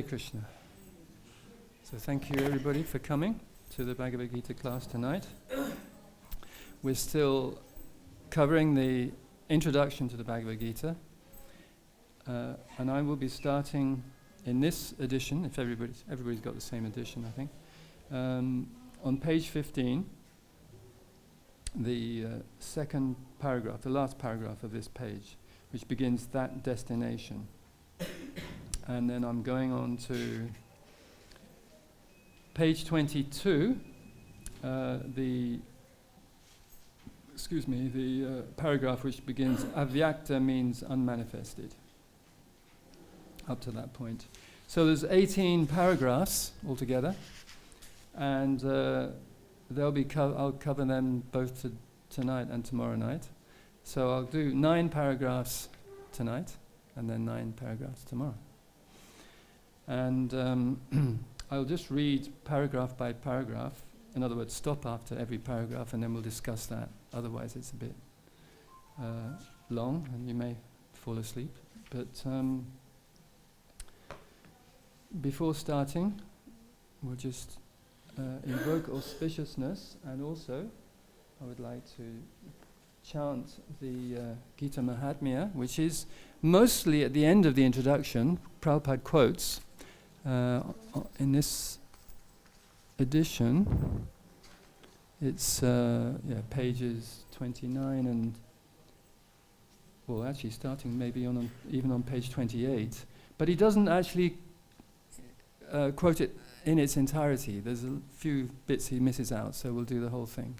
Krishna. So thank you everybody for coming to the Bhagavad-Gita class tonight. We're still covering the introduction to the Bhagavad-Gita, and I will be starting in this edition, if everybody's got the same edition, I think, on page 15, the second paragraph, the last paragraph of this page, which begins that destination. And then I'm going on to page 22, the paragraph which begins avyakta means unmanifested, up to that point. So there's 18 paragraphs altogether, and I'll cover them both tonight and tomorrow night. So I'll do 9 paragraphs tonight, and then 9 paragraphs tomorrow. And I'll just read paragraph by paragraph. In other words, stop after every paragraph, and then we'll discuss that. Otherwise, it's a bit long, and you may fall asleep. But before starting, we'll just invoke auspiciousness, and also I would like to chant the Gita Mahatmya, which is mostly at the end of the introduction. Prabhupada quotes in this edition. It's pages 29 and, well, actually starting maybe even on page 28. But he doesn't actually quote it in its entirety. There's a few bits he misses out, so we'll do the whole thing,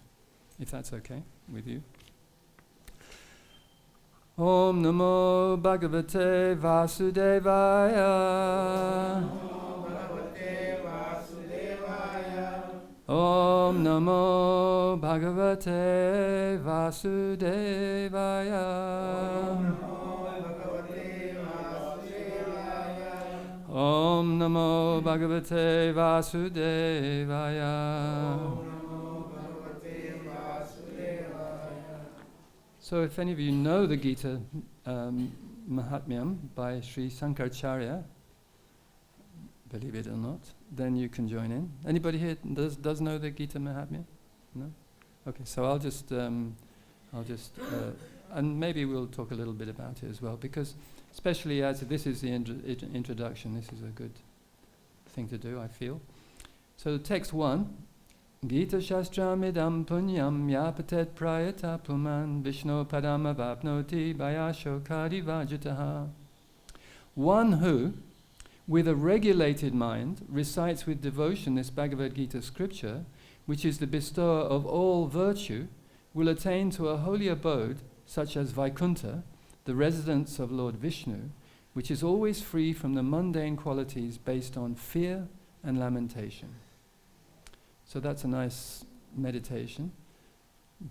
if that's okay with you. Om Namo Bhagavate Vasudevaya. Om Namo Bhagavate Vasudevaya. Om Namo Bhagavate Vasudevaya. So if any of you know the Gita Mahatmyam by Sri Sankaracharya, believe it or not, then you can join in. Anybody here does know the Gita Mahatmya? No? Okay, so I'll just and maybe we'll talk a little bit about it as well, because especially as this is the introduction, this is a good thing to do, I feel. So text 1, Gita Shastramidam Punyam Yapatet Prayata Puman Vishnu Padama Vapnoti Bayasho Kadi Vajataha. One who, with a regulated mind, recites with devotion this Bhagavad-Gita scripture, which is the bestower of all virtue, will attain to a holy abode, such as Vaikuntha, the residence of Lord Vishnu, which is always free from the mundane qualities based on fear and lamentation. So that's a nice meditation.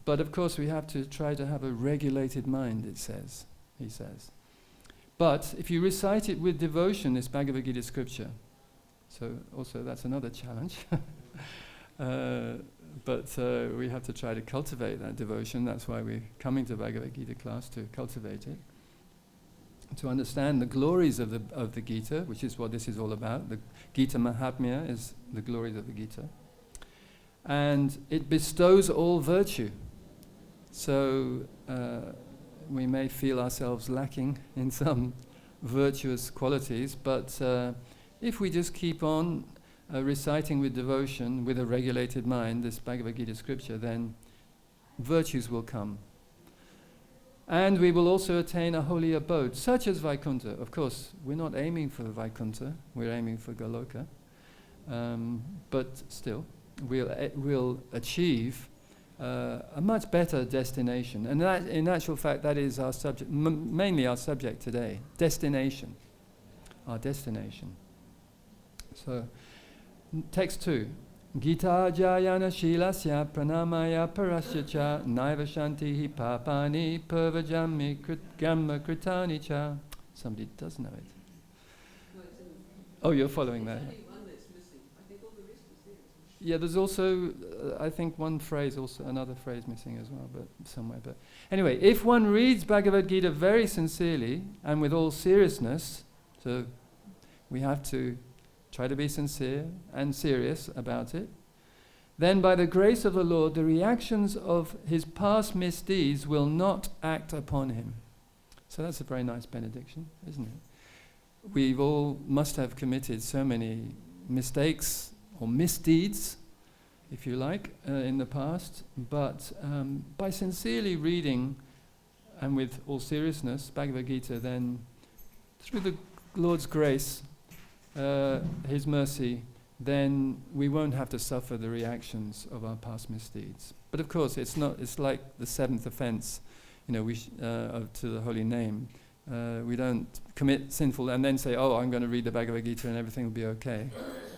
But of course we have to try to have a regulated mind, he says. But if you recite it with devotion, this Bhagavad Gita scripture, so also that's another challenge. But we have to try to cultivate that devotion. That's why we're coming to Bhagavad Gita class, to cultivate it, to understand the glories of the Gita, which is what this is all about. The Gita Mahatmya is the glories of the Gita. And it bestows all virtue. So we may feel ourselves lacking in some virtuous qualities, but if we just keep on reciting with devotion, with a regulated mind, this Bhagavad Gita scripture, then virtues will come. And we will also attain a holy abode, such as Vaikuntha. Of course, we're not aiming for Vaikuntha, we're aiming for Goloka. But still, we'll achieve a much better destination. And that, in actual fact, that is our subject, mainly our subject today. Destination. Our destination. So, text 2. Gita jayana shilasya pranamaya parasya cha naiva shantihi papani purvajami gamma kritani cha. Somebody does know it. Oh, you're following that. Yeah, there's also, I think, another phrase missing as well, but somewhere. But anyway, if one reads Bhagavad Gita very sincerely and with all seriousness, so we have to try to be sincere and serious about it, then by the grace of the Lord, the reactions of his past misdeeds will not act upon him. So that's a very nice benediction, isn't it? We've all must have committed so many mistakes or misdeeds, if you like, in the past, but by sincerely reading and with all seriousness Bhagavad-Gita, then through the Lord's grace, his mercy, then we won't have to suffer the reactions of our past misdeeds. But of course, it's like the seventh offense, to the holy name. We don't commit sinful and then say, oh, I'm going to read the Bhagavad-Gita and everything will be okay.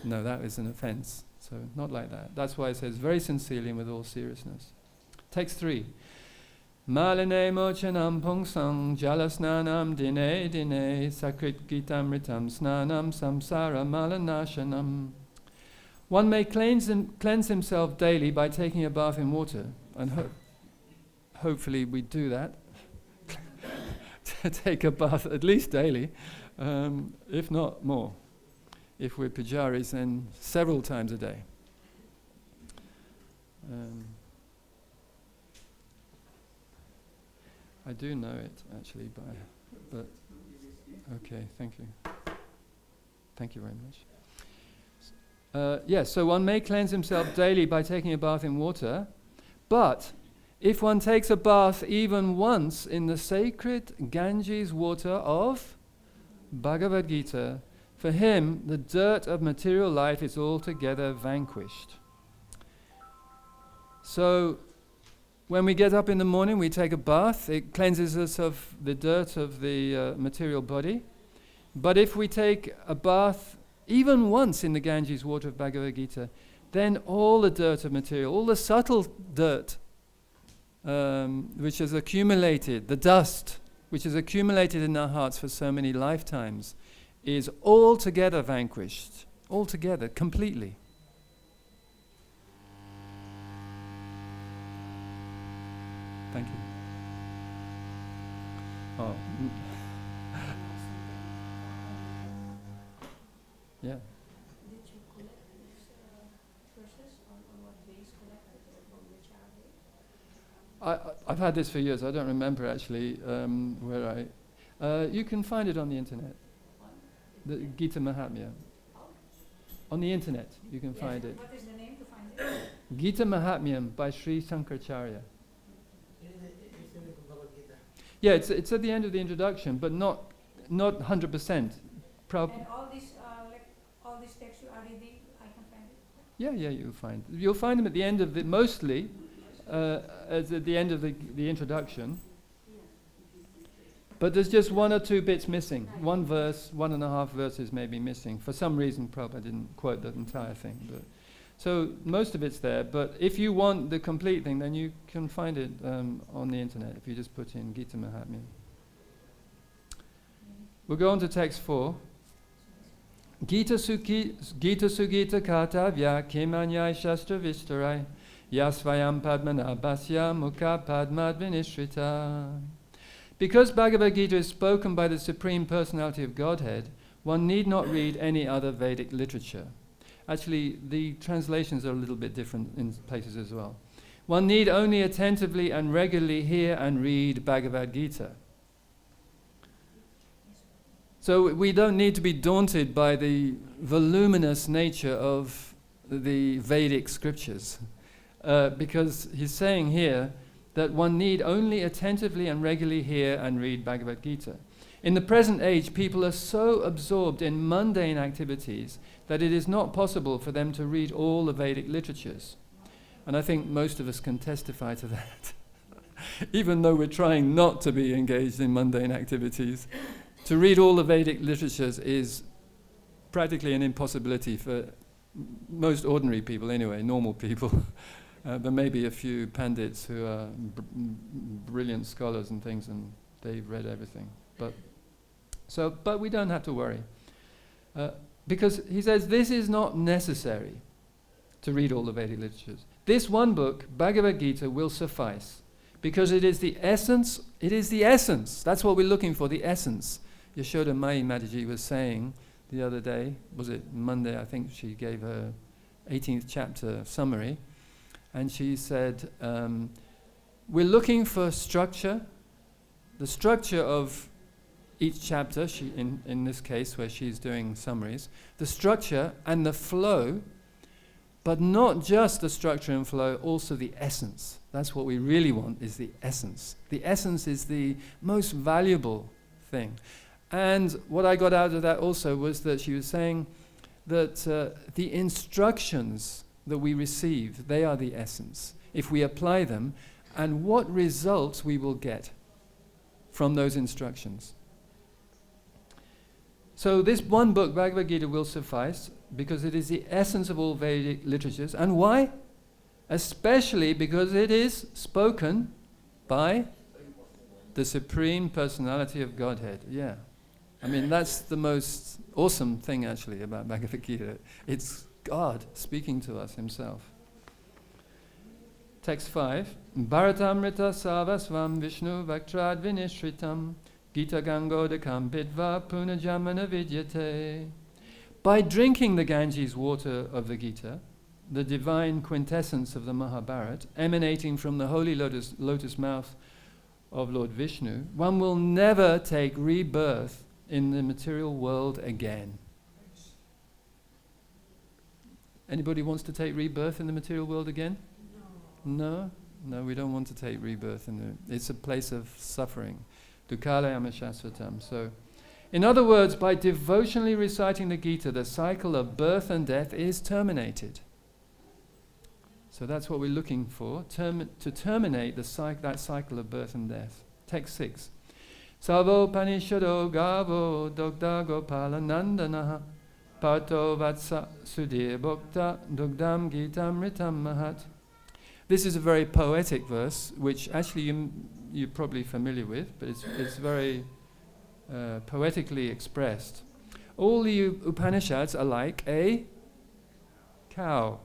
No, that is an offense. So not like that. That's why it says very sincerely and with all seriousness. Text 3. Maline mochanam pungsang jalasnanam dine dine sakrit gitamritam snanam samsara malanashanam. One may cleanse himself daily by taking a bath in water, and hopefully we do that. To take a bath at least daily, if not more. If we're pujaris, then several times a day. I do know it actually, but okay, thank you. Thank you very much. So one may cleanse himself daily by taking a bath in water, but if one takes a bath even once in the sacred Ganges water of Bhagavad-Gita, for him the dirt of material life is altogether vanquished. So when we get up in the morning, we take a bath. It cleanses us of the dirt of the material body. But if we take a bath even once in the Ganges water of Bhagavad-Gita, then all the dirt of material, all the subtle dirt which has accumulated, the dust which has accumulated in our hearts for so many lifetimes, is altogether vanquished, altogether, completely. Thank you. Oh. Yeah. Did you collect these verses on what base collected from which are they? I've had this for years. I don't remember actually where you can find it on the internet. The Gita Mahatmya. On the internet, you can find it. What is the name to find it? Gita Mahatmyam by Sri Sankaracharya. Yeah, it's at the end of the introduction, but not 100%. And all these texts you are reading, I can find it? Yeah, you'll find them at the end of the, mostly as at the end of the introduction. But there's just one or two bits missing. One verse, 1.5 verses may be missing. For some reason, Prabhupada didn't quote the entire thing. But so most of it's there. But if you want the complete thing, then you can find it on the internet if you just put in Gita Mahatmya. We'll go on to text 4. Gita Sugita Kartavya Kimanyai Shastra Vistarai Yasvayam Padmanabhasya Mukha Padmadvinishrita. Because Bhagavad-Gita is spoken by the Supreme Personality of Godhead, one need not read any other Vedic literature. Actually, the translations are a little bit different in places as well. One need only attentively and regularly hear and read Bhagavad-Gita. So we don't need to be daunted by the voluminous nature of the Vedic scriptures, because he's saying here that one need only attentively and regularly hear and read Bhagavad-Gita. In the present age, people are so absorbed in mundane activities that it is not possible for them to read all the Vedic literatures. And I think most of us can testify to that. Even though we're trying not to be engaged in mundane activities, to read all the Vedic literatures is practically an impossibility for most ordinary people anyway, normal people. There may be a few pandits who are brilliant scholars and things, and they've read everything. But we don't have to worry. Because he says this is not necessary to read all the Vedic literatures. This one book, Bhagavad-Gita, will suffice. Because it is the essence, that's what we're looking for, the essence. Yashoda Mai Mataji was saying the other day, was it Monday, I think she gave her 18th chapter summary, and she said, we're looking for structure, the structure of each chapter, in this case where she's doing summaries, the structure and the flow, but not just the structure and flow, also the essence. That's what we really want, is the essence. The essence is the most valuable thing. And what I got out of that also was that she was saying that the instructions that we receive, they are the essence. If we apply them, and what results we will get from those instructions. So this one book, Bhagavad-Gita, will suffice because it is the essence of all Vedic literatures. And why? Especially because it is spoken by the Supreme Personality of Godhead. Yeah. I mean, that's the most awesome thing actually about Bhagavad-Gita. It's God speaking to us himself. Text 5. Bharatamrita savasvam Vishnu vaktrad vinishritam Gita gangodakam bidva punajamana vidyate. By drinking the Ganges water of the Gita, the divine quintessence of the Mahabharata, emanating from the holy lotus mouth of Lord Vishnu, one will never take rebirth in the material world again. Anybody wants to take rebirth in the material world again? No? No, we don't want to take rebirth it's a place of suffering. Dukhalayama shasvatam. So, in other words, by devotionally reciting the Gita, the cycle of birth and death is terminated. So that's what we're looking for, to terminate that cycle of birth and death. Text 6. Savo panishado gavo dogda gopala nandanaha parto vatsa sudhir bhokta dugdam gitam ritam mahat. This is a very poetic verse, which actually you're probably familiar with, but it's very poetically expressed. All the Upanishads are like a cow.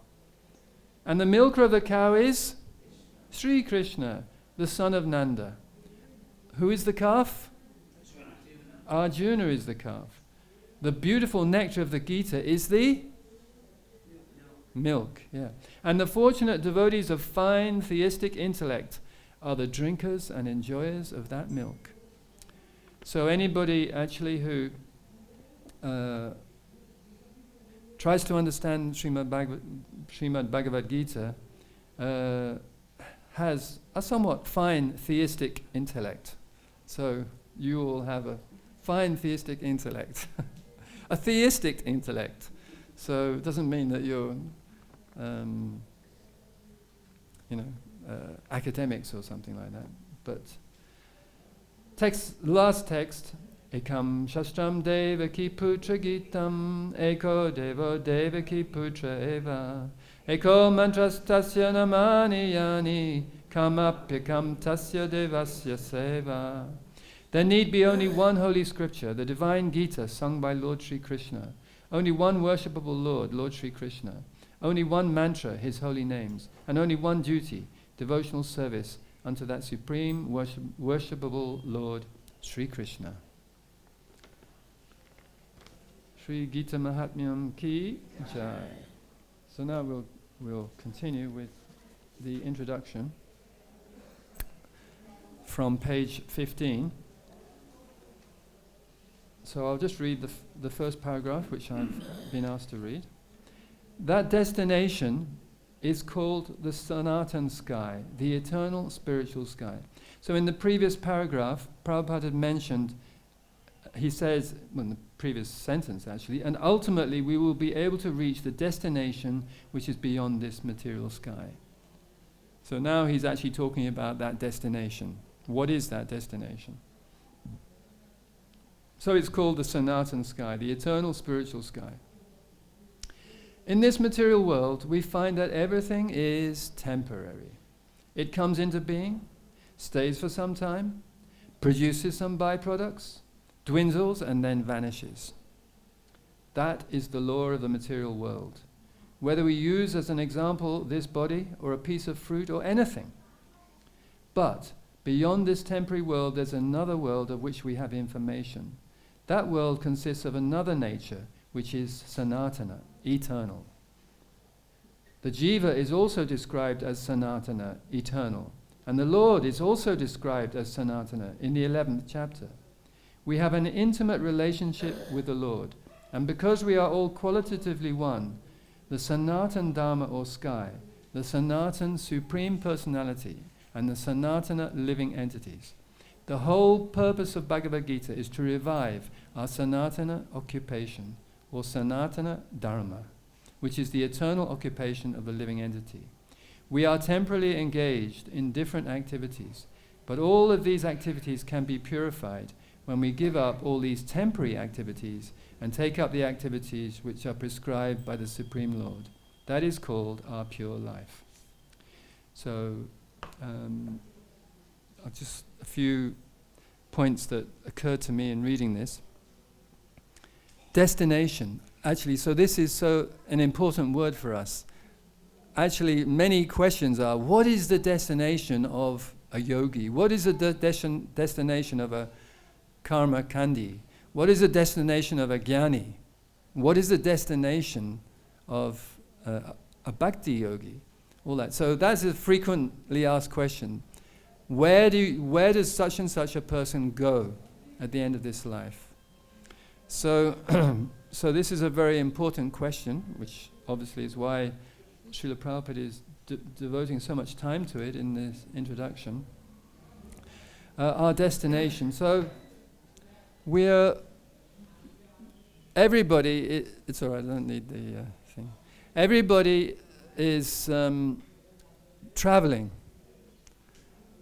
And the milker of the cow is Sri Krishna, the son of Nanda. Who is the calf? Arjuna is the calf. The beautiful nectar of the Gita is the milk, yeah. And the fortunate devotees of fine theistic intellect are the drinkers and enjoyers of that milk. So anybody actually who tries to understand Srimad Bhagavad-Gita has a somewhat fine theistic intellect. So you all have a fine theistic intellect. A theistic intellect. So it doesn't mean that you're academics or something like that. But last text, Ekam Shastram Devaki Putra Gitam Eko Devo Devaki Putra Eva Eko Mantras Tasya Namani Yani Kamapyakam Tasya Devasya Seva. There need be only one holy scripture, the divine Gita sung by Lord Sri Krishna. Only one worshipable Lord, Lord Sri Krishna. Only one mantra, his holy names. And only one duty, devotional service unto that supreme worshipable Lord, Sri Krishna. Sri Gita Mahatmyam Ki Jai. So now we'll continue with the introduction from page 15. So I'll just read the first paragraph, which I've been asked to read. That destination is called the Sanatan sky, the eternal spiritual sky. So in the previous paragraph, Prabhupada had mentioned, he says, in the previous sentence actually, and ultimately we will be able to reach the destination which is beyond this material sky. So now he's actually talking about that destination. What is that destination? So it's called the Sanatan sky, the eternal spiritual sky. In this material world, we find that everything is temporary. It comes into being, stays for some time, produces some byproducts, dwindles and then vanishes. That is the law of the material world. Whether we use as an example this body or a piece of fruit or anything. But beyond this temporary world, there's another world of which we have information. That world consists of another nature, which is sanatana, eternal. The jiva is also described as sanatana, eternal. And the Lord is also described as sanatana in the 11th chapter. We have an intimate relationship with the Lord. And because we are all qualitatively one, the Sanatan Dharma or sky, the Sanatan Supreme Personality, and the Sanatana living entities. The whole purpose of Bhagavad-Gita is to revive our Sanatana occupation, or Sanatana Dharma, which is the eternal occupation of the living entity. We are temporarily engaged in different activities, but all of these activities can be purified when we give up all these temporary activities and take up the activities which are prescribed by the Supreme Lord. That is called our pure life. So, just a few points that occurred to me in reading this. Destination. Actually, so this is an important word for us. Actually, many questions are, what is the destination of a yogi? What is the destination of a karma kandi? What is the destination of a jnani? What is the destination of a bhakti yogi? All that. So that's a frequently asked question. Where does such and such a person go at the end of this life? So, so this is a very important question, which obviously is why Srila Prabhupada is devoting so much time to it in this introduction. Our destination. So, everybody, it's all right, I don't need the thing. Everybody is traveling.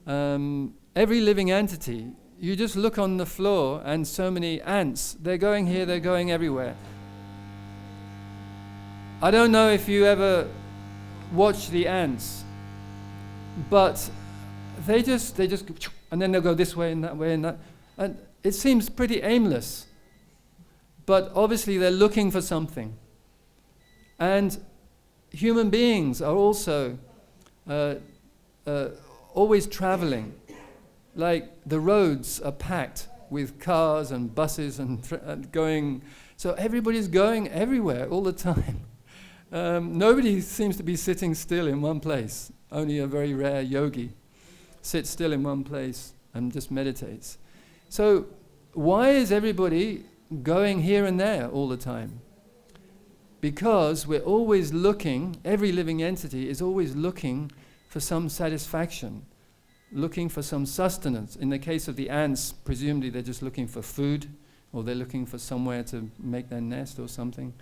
Every living entity, you just look on the floor and so many ants, they're going here, they're going everywhere. I don't know if you ever watch the ants, but they just go, and then they'll go this way and that way and that. And it seems pretty aimless, but obviously they're looking for something. And human beings are also always traveling. Like the roads are packed with cars and buses and going. So everybody's going everywhere all the time. Nobody seems to be sitting still in one place. Only a very rare yogi sits still in one place and just meditates. So why is everybody going here and there all the time? Because we're always looking, every living entity is always looking for some satisfaction, looking for some sustenance. In the case of the ants, presumably they're just looking for food, or they're looking for somewhere to make their nest or something.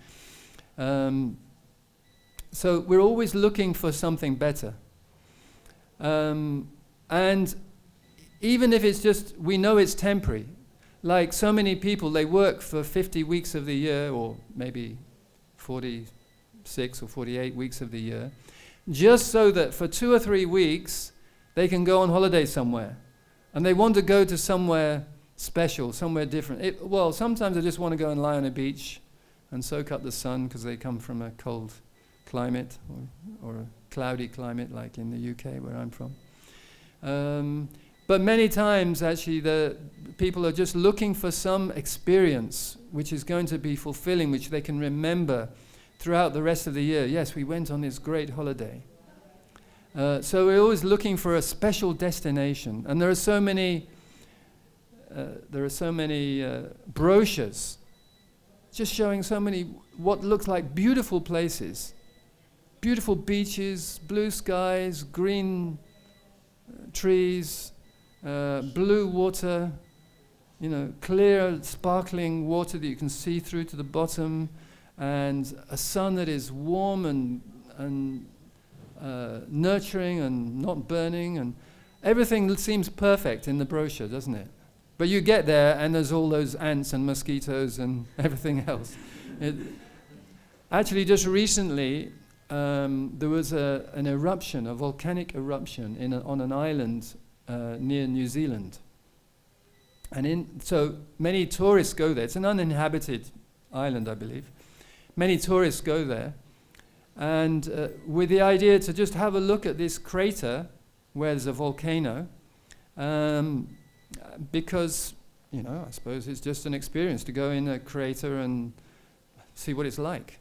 So we're always looking for something better. And even if it's just, we know it's temporary. Like so many people, they work for 50 weeks of the year, or maybe 46 or 48 weeks of the year, just so that for 2 or 3 weeks, they can go on holiday somewhere. And they want to go to somewhere special, somewhere different. Well, sometimes they just want to go and lie on a beach and soak up the sun because they come from a cold climate or a cloudy climate like in the UK where I'm from. But many times actually the people are just looking for some experience which is going to be fulfilling, which they can remember throughout the rest of the year. Yes, we went on this great holiday. So we're always looking for a special destination, and there are so many brochures just showing so many what looks like beautiful places, beautiful beaches, blue skies, green trees, blue water, clear, sparkling water that you can see through to the bottom, and a sun that is warm and nurturing and not burning, and everything seems perfect in the brochure, doesn't it? But you get there and there's all those ants and mosquitoes and everything else. Actually, just recently, there was an eruption, a volcanic eruption on an island near New Zealand. And so many tourists go there. It's an uninhabited island, I believe. Many tourists go there. And with the idea to just have a look at this crater where there's a volcano, because, I suppose it's just an experience to go in a crater and see what it's like.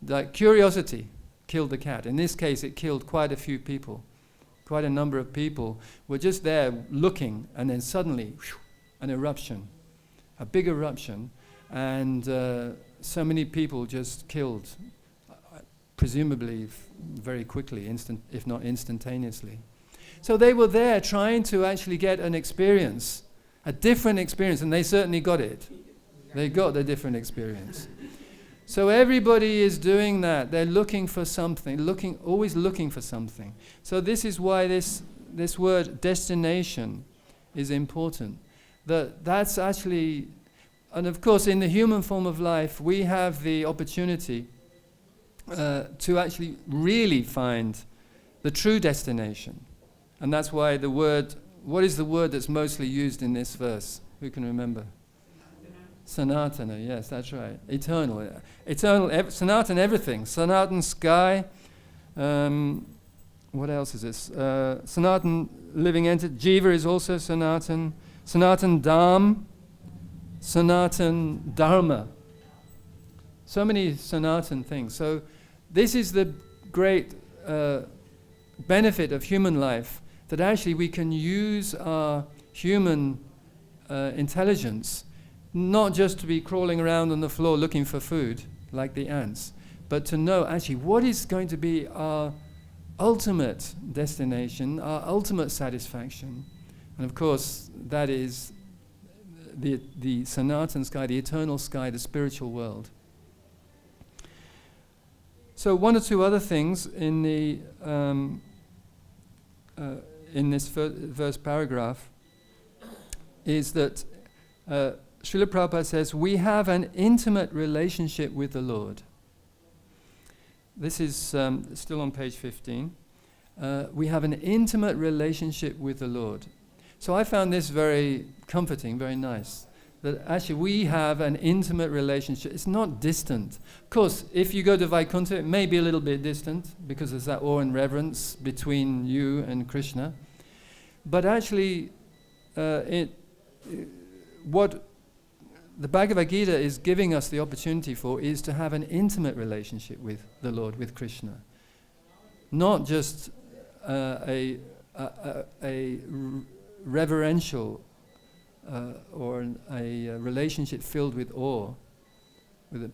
Like curiosity killed the cat. In this case, it killed quite a few people. Quite a number of people were just there looking, and then suddenly, an eruption, a big eruption, and so many people just killed, presumably very quickly, if not instantaneously. So they were there trying to actually get an experience, a different experience, and they certainly got it. They got the different experience. So everybody is doing that. They're looking for something, always looking for something. So this is why this word destination is important. That's actually, and of course in the human form of life, we have the opportunity to actually really find the true destination. And that's why what is the word that's mostly used in this verse? Who can remember? Sanatana, yes, that's right. Eternal. Sanatan everything. Sanatan sky. What else is this? Sanatan living entity. Jiva is also Sanatan. Sanatan Dham. Sanatan Dharma. So many Sanatan things. So this is the great benefit of human life, that actually we can use our human intelligence not just to be crawling around on the floor looking for food like the ants, but to know actually what is going to be our ultimate destination, our ultimate satisfaction. And of course, that is the Sanatan sky, the eternal sky, the spiritual world. So one or two other things in the in this verse paragraph is that Srila Prabhupada says, we have an intimate relationship with the Lord. This is still on page 15. We have an intimate relationship with the Lord. So I found this very comforting, very nice, that actually we have an intimate relationship. It's not distant. Of course, if you go to Vaikuntha, it may be a little bit distant because there's that awe and reverence between you and Krishna. But actually, what the Bhagavad-Gita is giving us the opportunity for is to have an intimate relationship with the Lord, with Krishna. Not just a reverential or a relationship filled with awe,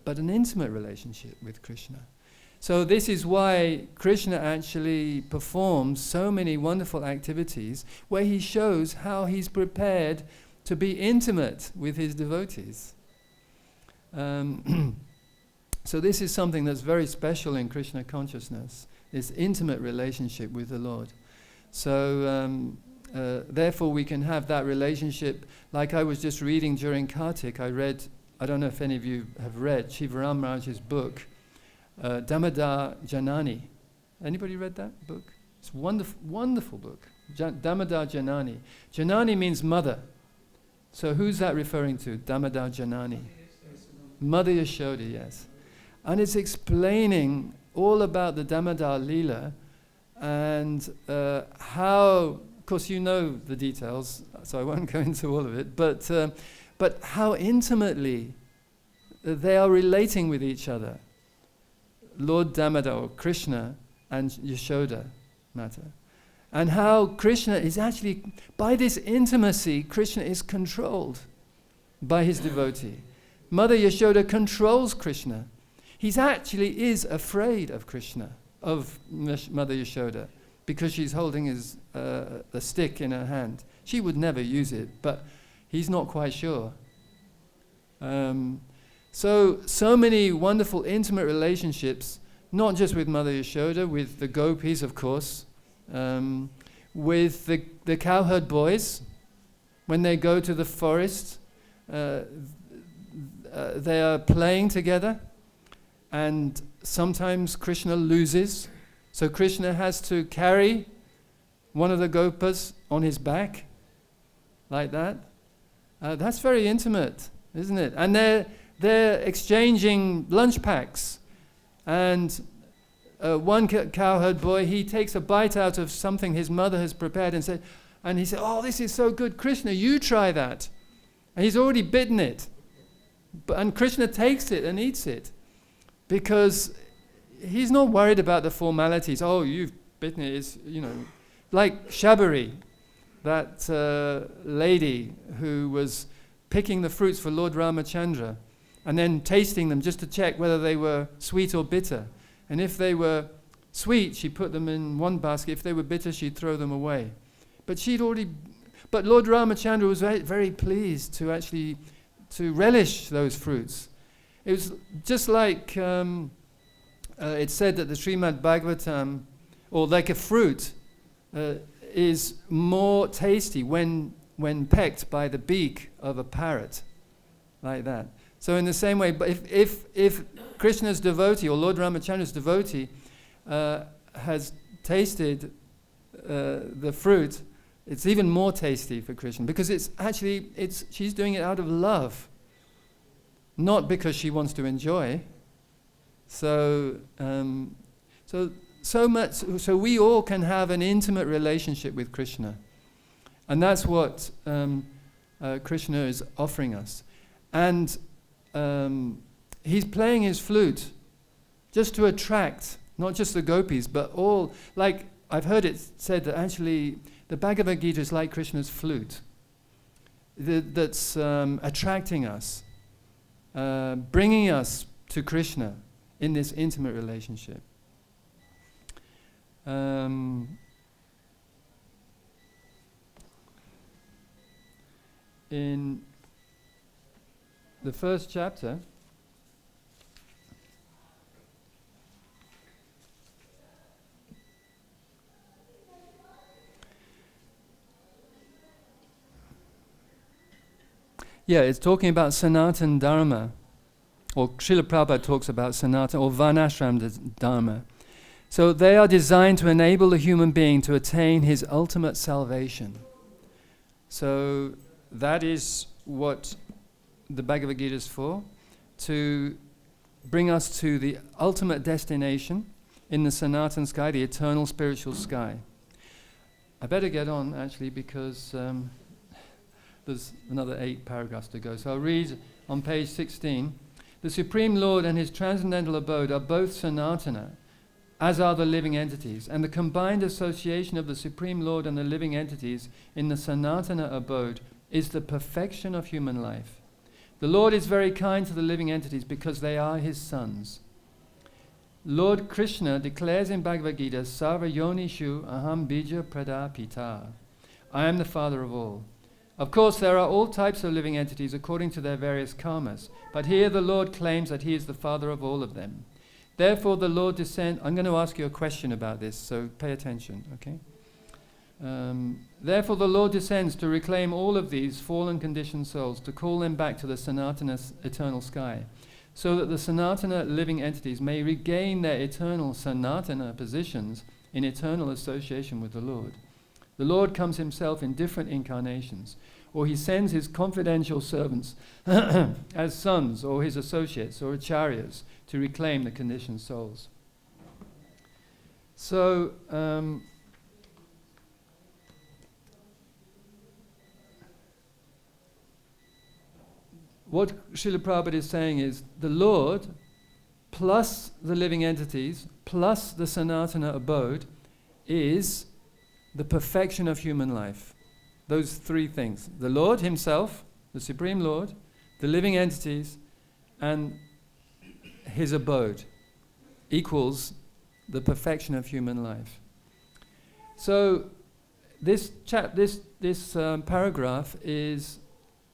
but an intimate relationship with Krishna. So this is why Krishna actually performs so many wonderful activities where he shows how he's prepared to be intimate with his devotees. So this is something that's very special in Krishna consciousness, this intimate relationship with the Lord. So therefore we can have that relationship. Like I was just reading during Kartik, I don't know if any of you have read Shivaram Maharaj's book, Damodar Janani. Anybody read that book? It's a wonderful, wonderful book. Damodar Janani. Janani means mother. So who's that referring to? Damodar Janani. Mother Yashoda, yes. And it's explaining all about the Damodar Leela and how, of course you know the details, so I won't go into all of it, but how intimately they are relating with each other. Lord Damodar, or Krishna, and Yashoda Mata. And how Krishna is actually, by this intimacy, Krishna is controlled by his devotee. Mother Yashoda controls Krishna. He actually is afraid of Krishna, of Mother Yashoda, because she's holding the stick in her hand. She would never use it, but he's not quite sure. So many wonderful intimate relationships, not just with Mother Yashoda, with the gopis, of course, with the cowherd boys. When they go to the forest, they are playing together, and sometimes Krishna loses. So Krishna has to carry one of the gopas on his back, like that. That's very intimate, isn't it? And they're exchanging lunch packs. And one cowherd boy, he takes a bite out of something his mother has prepared and he said, "Oh, this is so good, Krishna, you try that." And he's already bitten it. And Krishna takes it and eats it. because he's not worried about the formalities. Oh, you've bitten it. It's, like Shabari, that lady who was picking the fruits for Lord Ramachandra and then tasting them just to check whether they were sweet or bitter. And if they were sweet, she put them in one basket. If they were bitter, she'd throw them away. But Lord Ramachandra was very, very pleased to actually to relish those fruits. It was just like it's said that the Srimad Bhagavatam, or like a fruit, is more tasty when pecked by the beak of a parrot, like that. So in the same way, but if Krishna's devotee or Lord Ramachandra's devotee has tasted the fruit, it's even more tasty for Krishna, because she's doing it out of love, not because she wants to enjoy. So we all can have an intimate relationship with Krishna, and that's what Krishna is offering us. And he's playing his flute just to attract not just the gopis, but all. Like I've heard it said that actually the Bhagavad-Gita is like Krishna's flute that's attracting us, bringing us to Krishna in this intimate relationship. In the first chapter, it's talking about Sanatan Dharma, or Srila Prabhupada talks about Sanatan, or Varnashram Dharma. So they are designed to enable the human being to attain his ultimate salvation. So that is what the Bhagavad Gita is for, to bring us to the ultimate destination in the Sanatan sky, the eternal spiritual sky. I better get on, actually, because there's another 8 paragraphs to go. So I'll read on page 16. The Supreme Lord and his transcendental abode are both Sanatana, as are the living entities, and the combined association of the Supreme Lord and the living entities in the Sanatana abode is the perfection of human life. The Lord is very kind to the living entities because they are his sons. Lord Krishna declares in Bhagavad-Gita, Sarva Yonishu Aham Bija Prada Pita. I am the father of all. Of course, there are all types of living entities according to their various karmas, but here the Lord claims that he is the father of all of them. Therefore, the Lord descends. I'm going to ask you a question about this, so pay attention, okay? Therefore, the Lord descends to reclaim all of these fallen conditioned souls, to call them back to the Sanatana eternal sky, so that the Sanatana living entities may regain their eternal Sanatana positions in eternal association with the Lord. The Lord comes himself in different incarnations, or he sends his confidential servants as sons, or his associates, or acharyas, to reclaim the conditioned souls. So, what Srila Prabhupada is saying is the Lord plus the living entities plus the Sanatana abode is the perfection of human life. Those 3 things. The Lord himself, the Supreme Lord, the living entities, and his abode equals the perfection of human life. So this paragraph is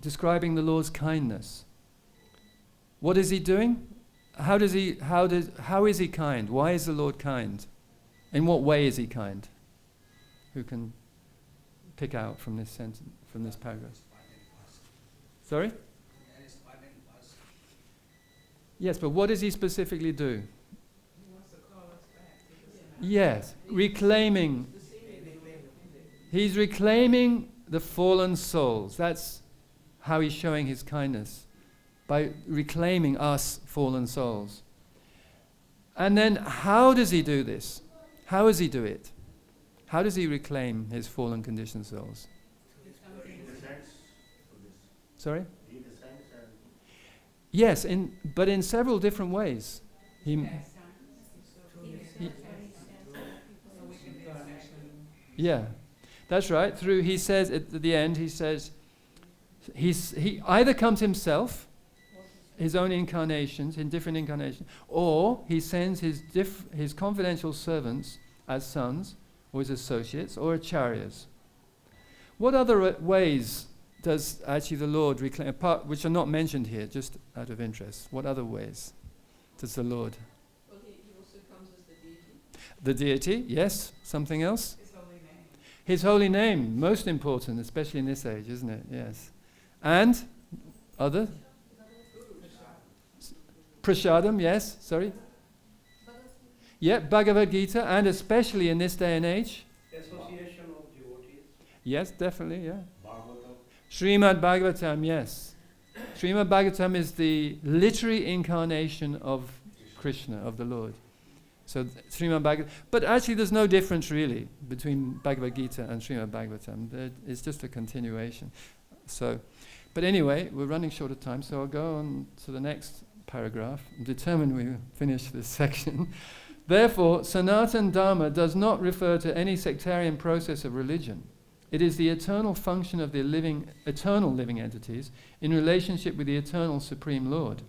describing the Lord's kindness. What is he doing? How is he kind? Why is the Lord kind? In what way is he kind? Who can pick out from this sentence, from this paragraph? Sorry? Yes, but what does he specifically do? He wants to call us back to the Sanatana. Yes, reclaiming. He's reclaiming the fallen souls. That's how he's showing his kindness, by reclaiming us fallen souls. And then how does he do this? How does he do it? How does he reclaim his fallen conditioned souls? Sorry? Yes, but in several different ways. He, yeah, that's right. Through, he says at the end, he says, he either comes himself, his own incarnations, in different incarnations, or he sends his confidential servants as sons, or his associates, or acharyas. What other ways does actually the Lord reclaim, apart, which are not mentioned here, just out of interest? What other ways does the Lord? Well, he also comes as the deity. The deity, yes. Something else? His holy name. His holy name, most important, especially in this age, isn't it? Yes. And other? Prashadam, yes. Sorry? Yeah, Bhagavad-Gita, and especially in this day and age. Association of devotees. Yes, definitely, yeah. Bhagavatam. Srimad Bhagavatam, yes. Srimad Bhagavatam is the literary incarnation of Krishna, of the Lord. So Srimad Bhagavatam, but actually there's no difference really between Bhagavad-Gita and Srimad Bhagavatam. It's just a continuation. So, but anyway, we're running short of time, so I'll go on to the next paragraph. I'm determined we finish this section. Therefore, Sanatana Dharma does not refer to any sectarian process of religion. It is the eternal function of the eternal living entities in relationship with the eternal Supreme Lord.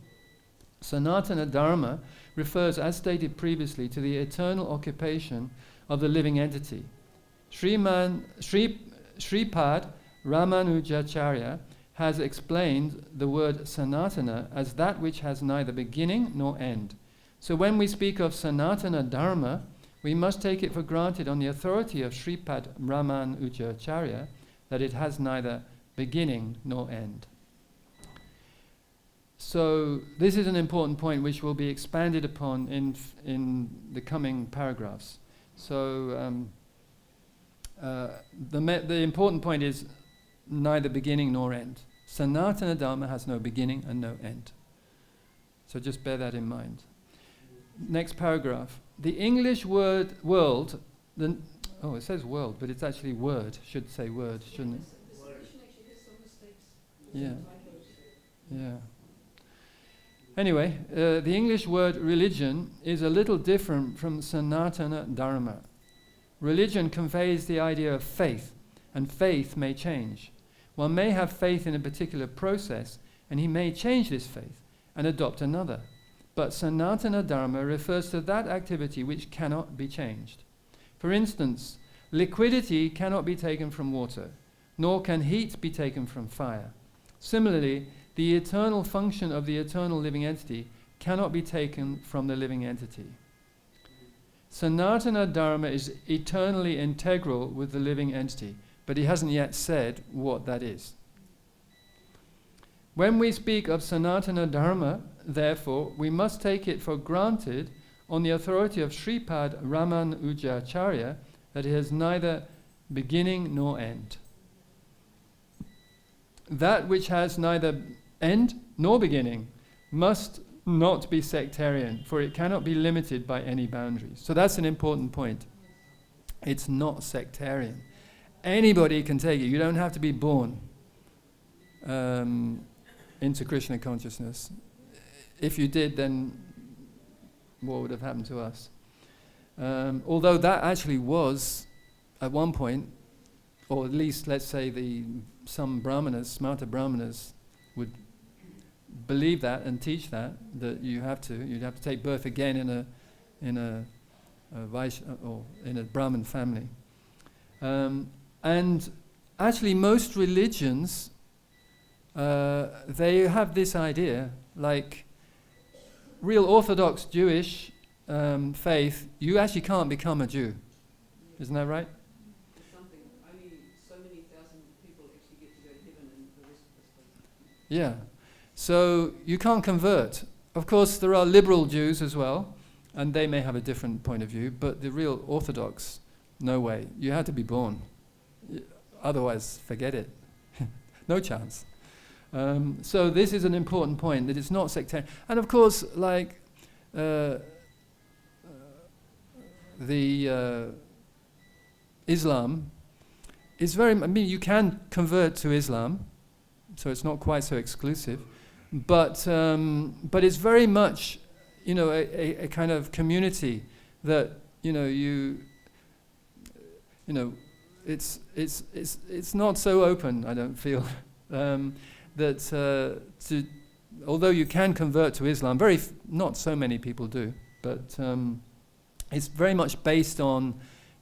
Sanatana Dharma refers, as stated previously, to the eternal occupation of the living entity. Sripad Ramanujacharya has explained the word Sanatana as that which has neither beginning nor end. So when we speak of Sanatana Dharma, we must take it for granted on the authority of Sripad Ramanujacharya that it has neither beginning nor end. So this is an important point which will be expanded upon in the coming paragraphs. So the important point is neither beginning nor end. Sanatana Dharma has no beginning and no end. So just bear that in mind. Next paragraph. The English word world, it says world, but it's actually word. Should say word, shouldn't it? This edition actually has some mistakes. Yeah. Typos. Yeah. Anyway, the English word religion is a little different from Sanatana Dharma. Religion conveys the idea of faith, and faith may change. One may have faith in a particular process, and he may change this faith and adopt another. But Sanatana Dharma refers to that activity which cannot be changed. For instance, liquidity cannot be taken from water, nor can heat be taken from fire. Similarly, the eternal function of the eternal living entity cannot be taken from the living entity. Sanatana Dharma is eternally integral with the living entity, but he hasn't yet said what that is. When we speak of Sanatana Dharma, therefore, we must take it for granted on the authority of Sripad Ramanujacharya that it has neither beginning nor end. That which has neither end nor beginning must not be sectarian, for it cannot be limited by any boundaries. So that's an important point. It's not sectarian. Anybody can take it. You don't have to be born into Krishna consciousness. If you did, then what would have happened to us? Although that actually was, at one point, or at least let's say some brahmanas, smarter brahmanas, would believe that and teach that you'd have to take birth again in a Vaishya or in a Brahmin family. And actually, most religions they have this idea, like real Orthodox Jewish faith. You actually can't become a Jew, isn't that right? Something. Only so many thousand people actually get to go to heaven and the rest of us don't. Yeah. So you can't convert. Of course, there are liberal Jews as well, and they may have a different point of view, but the real Orthodox, no way. You had to be born. Otherwise, forget it. No chance. So this is an important point, that it's not sectarian. And of course, like Islam is you can convert to Islam, so it's not quite so exclusive, but it's very much, a kind of community that it's not so open. I don't feel although you can convert to Islam, not so many people do, but it's very much based on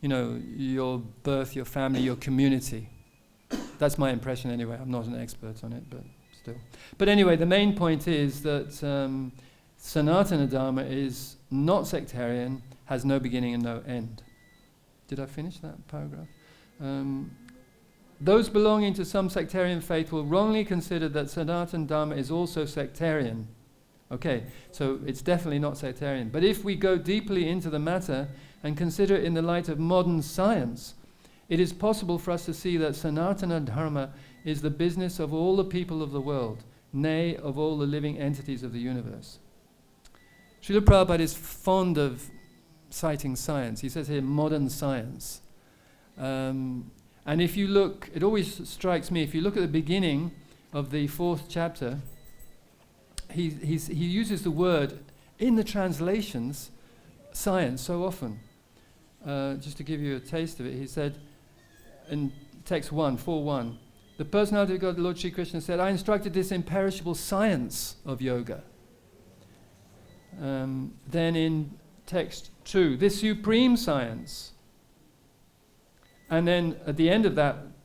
your birth, your family, your community. That's my impression anyway. I'm not an expert on it, but still. But anyway, the main point is that Sanatana Dharma is not sectarian, has no beginning and no end. Did I finish that paragraph? Those belonging to some sectarian faith will wrongly consider that Sanatana Dharma is also sectarian. Okay, so it's definitely not sectarian. But if we go deeply into the matter and consider it in the light of modern science, it is possible for us to see that Sanatana Dharma is the business of all the people of the world, nay, of all the living entities of the universe. Srila Prabhupada is fond of citing science. He says here, modern science. And if you look, it always strikes me, if you look at the beginning of the 4th chapter, he uses the word, in the translations, science so often. Just to give you a taste of it, he said, in text 1, 4.1, the personality of God, Lord Sri Krishna said, I instructed this imperishable science of yoga. Then in text 2, this supreme science. And then at the end of that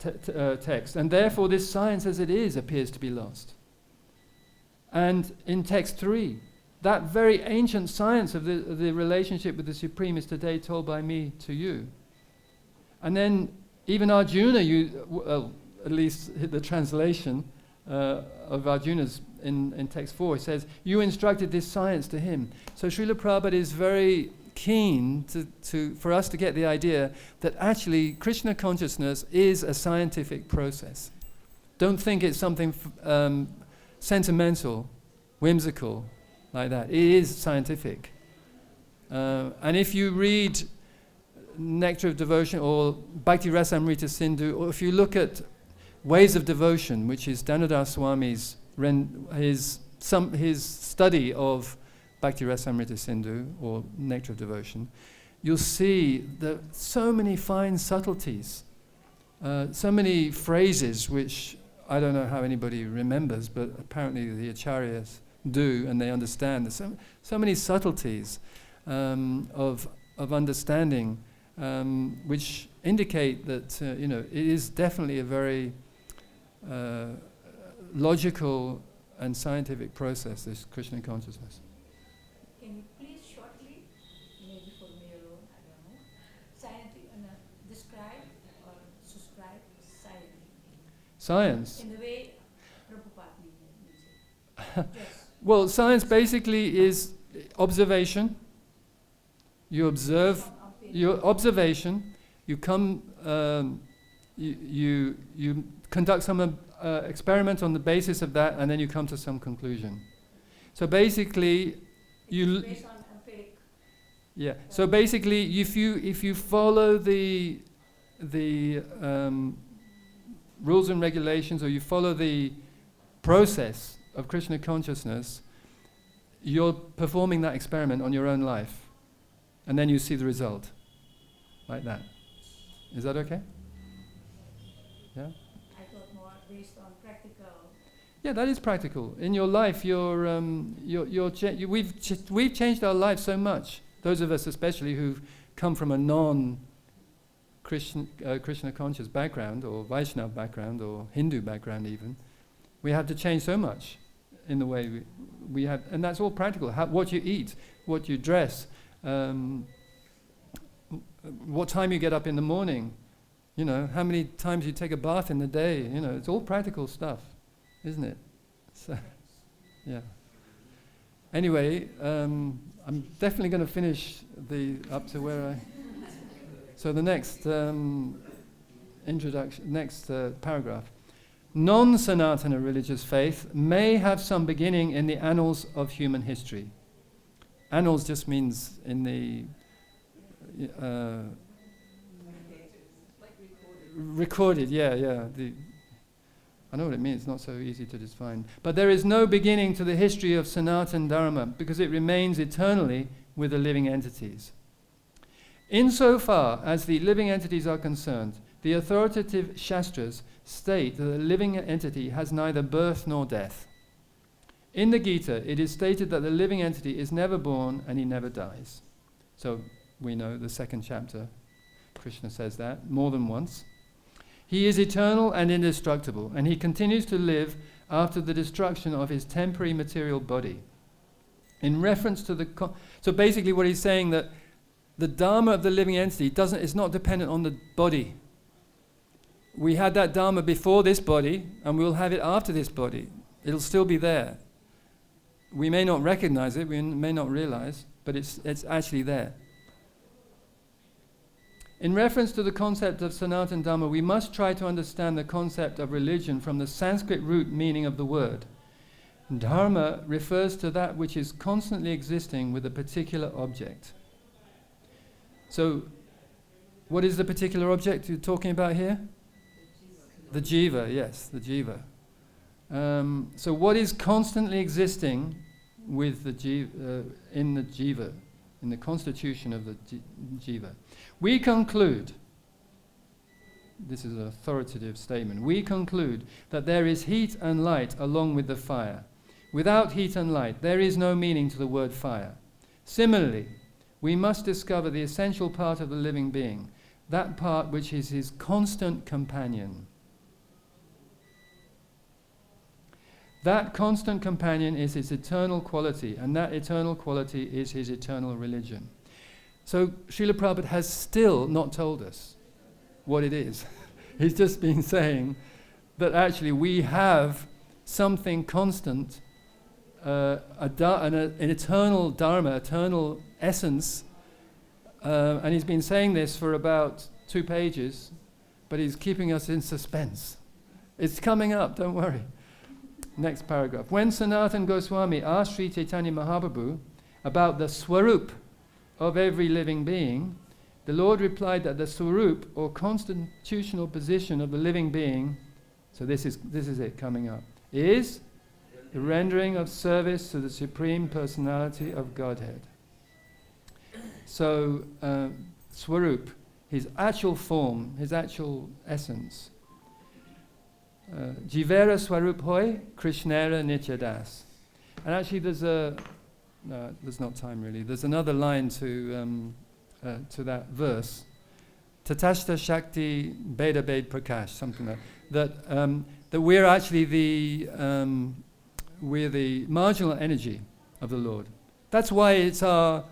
text, and therefore this science as it is appears to be lost. And in text 3, that very ancient science of the relationship with the Supreme is today told by me to you. And then even Arjuna, at least the translation of Arjuna's in text 4, it says, you instructed this science to him. So Srila Prabhupada is very keen for us to get the idea that actually Krishna consciousness is a scientific process. Don't think it's something sentimental, whimsical, like that. It is scientific. And if you read Nectar of Devotion or Bhakti Rasamrita Sindhu, or if you look at Ways of Devotion, which is Danodas Swami's his study of Bhakti Rasamrita Sindhu or Nectar of Devotion, you'll see that so many fine subtleties, so many phrases which I don't know how anybody remembers, but apparently the acharyas do, and they understand. There's so many subtleties of understanding, which indicate that it is definitely a very logical and scientific process, this Krishna consciousness. Can you please shortly, maybe for me alone, I don't know, describe or subscribe science? In the way Prabhupada means it. Yes. Well, science basically is observation. You observe your observation. You come. You conduct some experiment on the basis of that, and then you come to some conclusion. So basically, based on empiric. Yeah. So basically, if you follow the rules and regulations, or you follow the process of Krishna consciousness, you're performing that experiment on your own life, and then you see the result, like that. Is that okay? Yeah. I thought more based on practical. Yeah, that is practical. In your life, we've changed our lives so much. Those of us, especially, who've come from a non-Krishna conscious background, or Vaishnava background, or Hindu background even, we have to change so much in the way we have, and that's all practical. What you eat, what you dress, what time you get up in the morning, how many times you take a bath in the day. It's all practical stuff, isn't it? So, yeah. Anyway, I'm definitely going to finish up to where I. So the next paragraph. Non-Sanatana religious faith may have some beginning in the annals of human history. Annals just means in the recorded, yeah. I know what it means, it's not so easy to define. But there is no beginning to the history of Sanatana Dharma because it remains eternally with the living entities. Insofar as the living entities are concerned, the authoritative Shastras state that the living entity has neither birth nor death. In the Gita, it is stated that the living entity is never born and he never dies. So we know the second chapter, Krishna says that more than once. He is eternal and indestructible, and he continues to live after the destruction of his temporary material body. In reference to the... so basically what he's saying that the Dharma of the living entity is not dependent on the body. We had that Dharma before this body, and we'll have it after this body. It'll still be there. We may not recognize it, we may not realize, but it's actually there. In reference to the concept of Sanatana Dharma, we must try to understand the concept of religion from the Sanskrit root meaning of the word. Dharma refers to that which is constantly existing with a particular object. So, what is the particular object you're talking about here? The jiva, yes, the jiva. So what is constantly existing with the in the jiva, in the constitution of the jiva? We conclude, this is an authoritative statement, we conclude that there is heat and light along with the fire. Without heat and light, there is no meaning to the word fire. Similarly, we must discover the essential part of the living being, that part which is his constant companion. That constant companion is his eternal quality, and that eternal quality is his eternal religion. So Srila Prabhupada has still not told us what it is. He's just been saying that actually we have something constant, an eternal dharma, eternal essence, and he's been saying this for about 2 pages, but he's keeping us in suspense. It's coming up, don't worry. Next paragraph. When Sanatana Goswami asked Sri Chaitanya Mahaprabhu about the swarup of every living being, the Lord replied that the swarup, or constitutional position of the living being, so this is it coming up, is the rendering of service to the Supreme Personality of Godhead. So, swarup, his actual form, his actual essence. Jivera Swarup Hoy, Krishnera Nityadas. And actually there's not time really. There's another line to that verse. Tatashta Shakti Beda Bed Prakash, something like that. That we're actually we're the marginal energy of the Lord. That's why it's our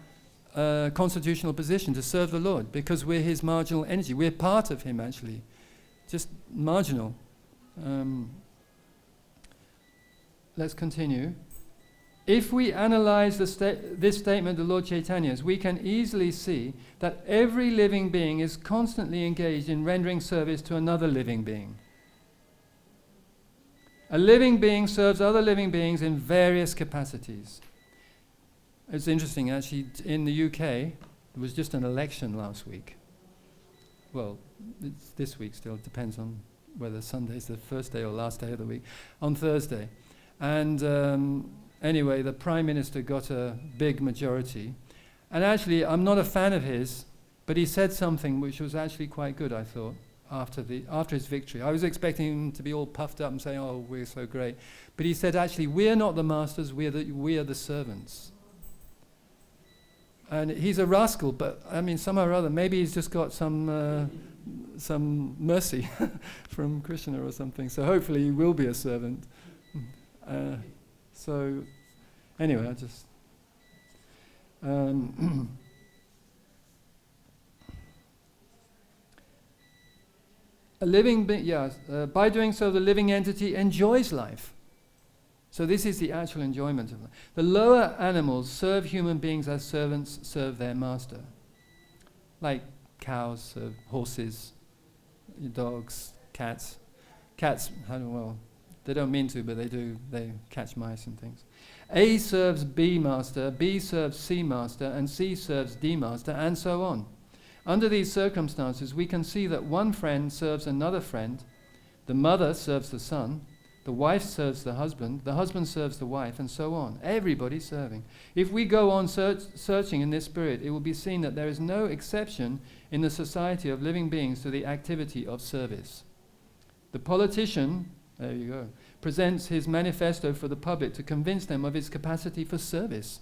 constitutional position to serve the Lord, because we're his marginal energy. We're part of him actually, just marginal. Let's continue. If we analyze this statement of Lord Chaitanya's, we can easily see that every living being is constantly engaged in rendering service to another living being. A living being serves other living beings in various capacities. It's interesting, actually, in the UK, there was just an election last week. Well, it's this week still, it depends on whether Sunday's the first day or last day of the week, on Thursday. And anyway, the Prime Minister got a big majority. And actually, I'm not a fan of his, but he said something which was actually quite good, I thought, after his victory. I was expecting him to be all puffed up and saying, oh, we're so great. But he said, actually, we're not the masters, we are the servants. And he's a rascal, but I mean, somehow or other, maybe he's just got some mercy from Krishna or something. So hopefully he will be a servant. So anyway, I just... a living being, by doing so, the living entity enjoys life. So this is the actual enjoyment of life. The lower animals serve human beings as servants serve their master. Like cows serve horses, dogs, cats. Cats, they don't mean to, but they do. They catch mice and things. A serves B master, B serves C master, and C serves D master, and so on. Under these circumstances, we can see that one friend serves another friend, The mother serves the son, the wife serves the husband serves the wife, and so on. Everybody's serving. If we go on searching in this spirit, it will be seen that there is no exception in the society of living beings to the activity of service. The politician, there you go, presents his manifesto for the public to convince them of his capacity for service.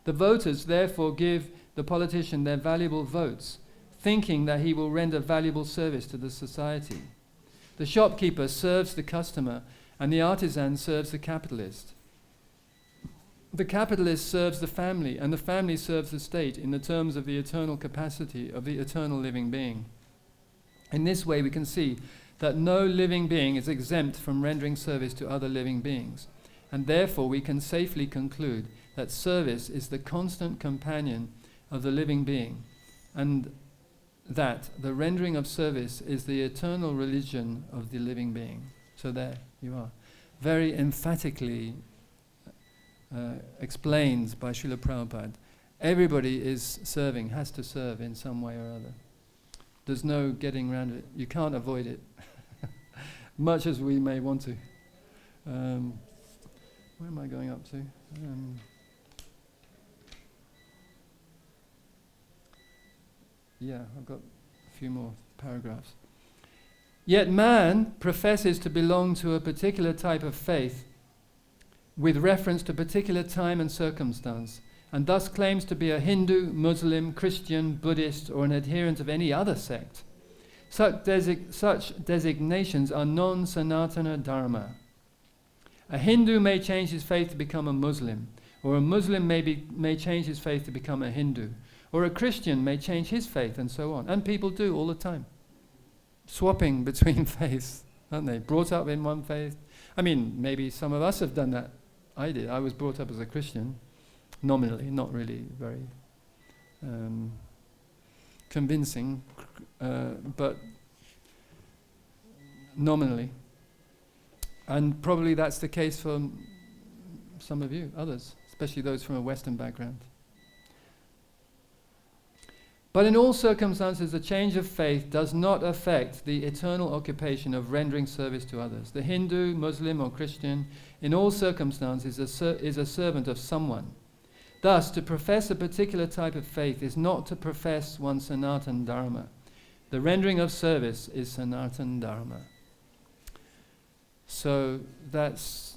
The voters therefore give the politician their valuable votes, thinking that he will render valuable service to the society. The shopkeeper serves the customer, and the artisan serves the capitalist. The capitalist serves the family, and the family serves the state in the terms of the eternal capacity of the eternal living being. In this way we can see that no living being is exempt from rendering service to other living beings, and therefore we can safely conclude that service is the constant companion of the living being, and that the rendering of service is the eternal religion of the living being. So there you are. Very emphatically explained by Srila Prabhupada. Everybody is serving, has to serve in some way or other. There's no getting around it. You can't avoid it, much as we may want to. Where am I going up to? Yeah, I've got a few more paragraphs. Yet man professes to belong to a particular type of faith with reference to particular time and circumstance, and thus claims to be a Hindu, Muslim, Christian, Buddhist, or an adherent of any other sect. Such designations are non-Sanatana Dharma. A Hindu may change his faith to become a Muslim, or a Muslim may change his faith to become a Hindu, or a Christian may change his faith, and so on. And people do all the time. Swapping between faiths, aren't they? Brought up in one faith. I mean, maybe some of us have done that. I did. I was brought up as a Christian, nominally, not really very convincing, but nominally. And probably that's the case for some of you, others, especially those from a Western background. But in all circumstances, the change of faith does not affect the eternal occupation of rendering service to others. The Hindu, Muslim, or Christian, in all circumstances, is a servant of someone. Thus, to profess a particular type of faith is not to profess one's Sanatana Dharma. The rendering of service is Sanatana Dharma. So that's